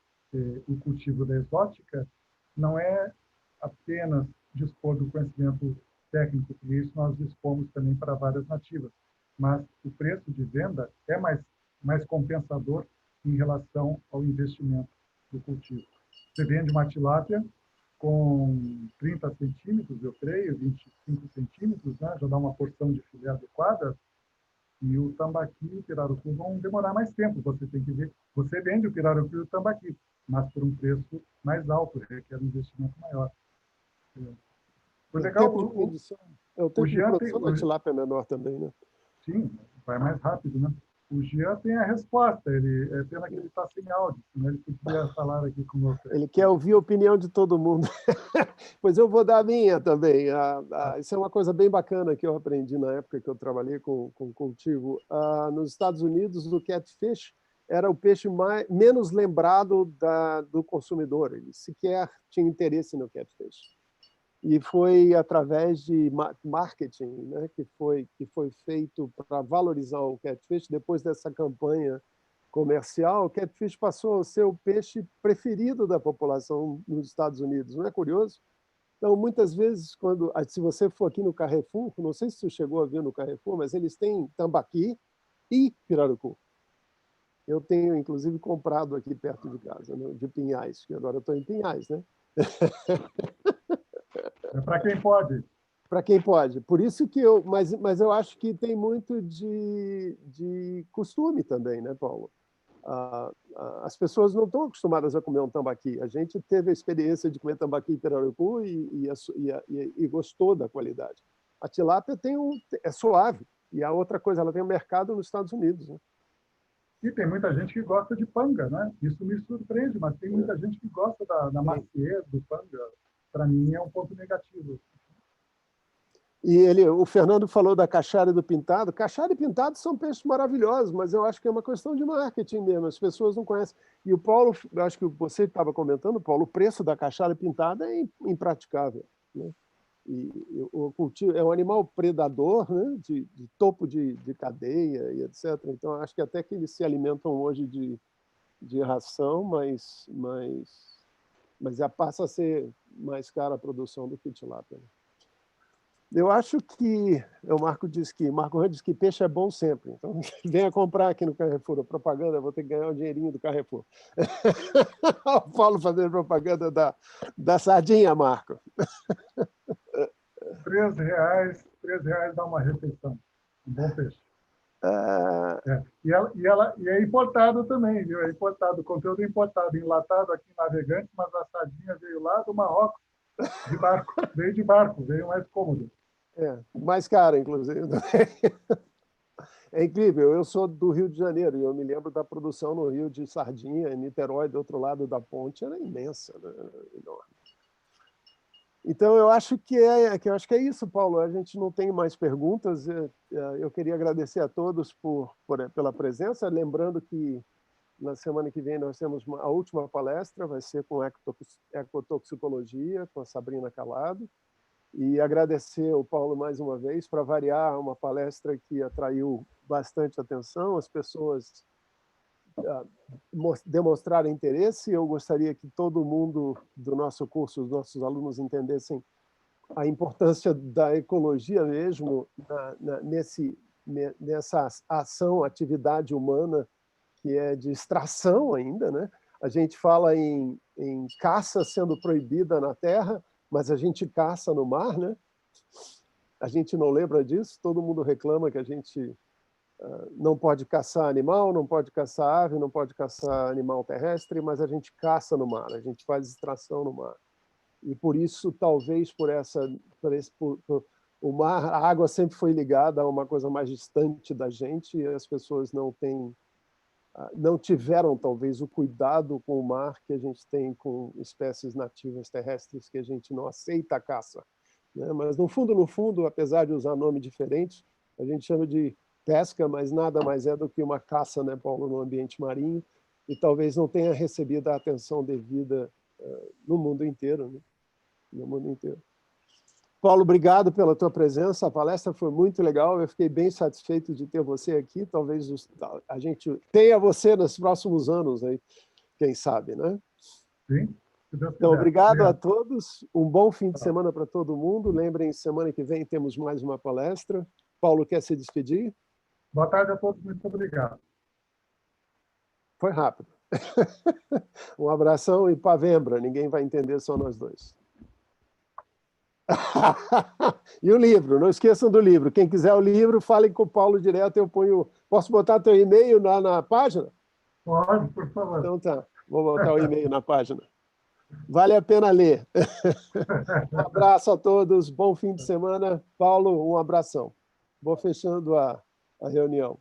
o cultivo da exótica não é apenas dispor do conhecimento técnico, por isso nós dispomos também para várias nativas, mas o preço de venda é mais compensador em relação ao investimento do cultivo. Você vende uma tilápia com 30 centímetros, eu creio, 25 centímetros, né? Já dá uma porção de filé adequada, e o tambaqui e o pirarucu vão demorar mais tempo. Você tem que ver, você vende o pirarucu e o tambaqui, mas por um preço mais alto, requer um investimento maior. Foi legal. O tempo de produção da tilápia é menor também, né? Sim, vai mais rápido, né? O Jean tem a resposta, é pena que ele está sem áudio, senão ele podia falar aqui com você. Ele quer ouvir a opinião de todo mundo. Pois eu vou dar a minha também. Isso é uma coisa bem bacana que eu aprendi na época que eu trabalhei com cultivo. Nos Estados Unidos, o catfish era o peixe menos lembrado do consumidor. Ele sequer tinha interesse no catfish. E foi através de marketing, né, que foi feito para valorizar o catfish. Depois dessa campanha comercial, o catfish passou a ser o peixe preferido da população nos Estados Unidos. Não é curioso? Então, muitas vezes, se você for aqui no Carrefour, não sei se você chegou a ver no Carrefour, mas eles têm tambaqui e pirarucu. Eu tenho, inclusive, comprado aqui perto de casa, né, de Pinhais, que agora eu estou em Pinhais, né? É para quem pode. Para quem pode. Por isso que mas eu acho que tem muito de costume também, né, Paulo? As pessoas não estão acostumadas a comer um tambaqui. A gente teve a experiência de comer tambaqui e pirarucu e gostou da qualidade. A tilápia é suave. E a outra coisa, ela tem um mercado nos Estados Unidos, né? E tem muita gente que gosta de panga, né? Isso me surpreende, mas tem muita gente que gosta da maciez do panga. Para mim, é um ponto negativo. E o Fernando falou da caixara e do pintado. Caixara e pintado são peixes maravilhosos, mas eu acho que é uma questão de marketing mesmo. As pessoas não conhecem. E o Paulo, eu acho que você estava comentando, Paulo, o preço da caixara e pintada é impraticável, né? E o cultivo é um animal predador, né? de topo de cadeia e etc. Então, acho que até que eles se alimentam hoje de ração, mas já passa a ser mais cara a produção do que tilápia. Eu acho que o Marco Ramos diz que peixe é bom sempre. Então, venha comprar aqui no Carrefour. A propaganda, eu vou ter que ganhar o dinheirinho do Carrefour. O Paulo fazendo propaganda da sardinha, Marco. R$3 dá uma refeição. Um bom peixe. E é importado também, viu? É importado, conteúdo importado, enlatado aqui em Navegantes, mas a sardinha veio lá do Marrocos, de barco, veio mais cômodo. Mais caro, inclusive. É incrível, eu sou do Rio de Janeiro e eu me lembro da produção no Rio de sardinha, em Niterói, do outro lado da ponte, era imensa, né? Enorme. Então, eu acho que é isso, Paulo. A gente não tem mais perguntas. Eu queria agradecer a todos pela presença, lembrando que na semana que vem nós temos a última palestra, vai ser com ecotoxicologia, com a Sabrina Calado, e agradecer ao Paulo mais uma vez, para variar, uma palestra que atraiu bastante atenção, as pessoas demonstraram interesse. Eu gostaria que todo mundo do nosso curso, os nossos alunos, entendessem a importância da ecologia mesmo nessa ação, atividade humana, que é de extração ainda, né? A gente fala em caça sendo proibida na terra, mas a gente caça no mar, né? A gente não lembra disso, todo mundo reclama que a gente não pode caçar animal, não pode caçar ave, não pode caçar animal terrestre, mas a gente caça no mar, a gente faz extração no mar. E por isso, talvez o mar, a água sempre foi ligada a uma coisa mais distante da gente, e as pessoas não tiveram, talvez, o cuidado com o mar que a gente tem com espécies nativas terrestres, que a gente não aceita a caça, né? Mas, no fundo, apesar de usar nome diferente, a gente chama de pesca, mas nada mais é do que uma caça, né, Paulo, no ambiente marinho, e talvez não tenha recebido a atenção devida no mundo inteiro, né? No mundo inteiro. Paulo, obrigado pela tua presença, a palestra foi muito legal, eu fiquei bem satisfeito de ter você aqui, talvez a gente tenha você nos próximos anos, aí, quem sabe, né? Sim. Então, obrigado a todos, um bom fim de semana para todo mundo, lembrem, semana que vem temos mais uma palestra. Paulo, quer se despedir? Boa tarde a todos, muito obrigado. Foi rápido. Um abração e pavembra, ninguém vai entender, só nós dois. E o livro, não esqueçam do livro. Quem quiser o livro, falem com o Paulo direto, eu ponho... Posso botar teu e-mail na página? Pode, por favor. Então tá, vou botar o e-mail na página. Vale a pena ler. Um abraço a todos, bom fim de semana. Paulo, um abração. Vou fechando a reunião.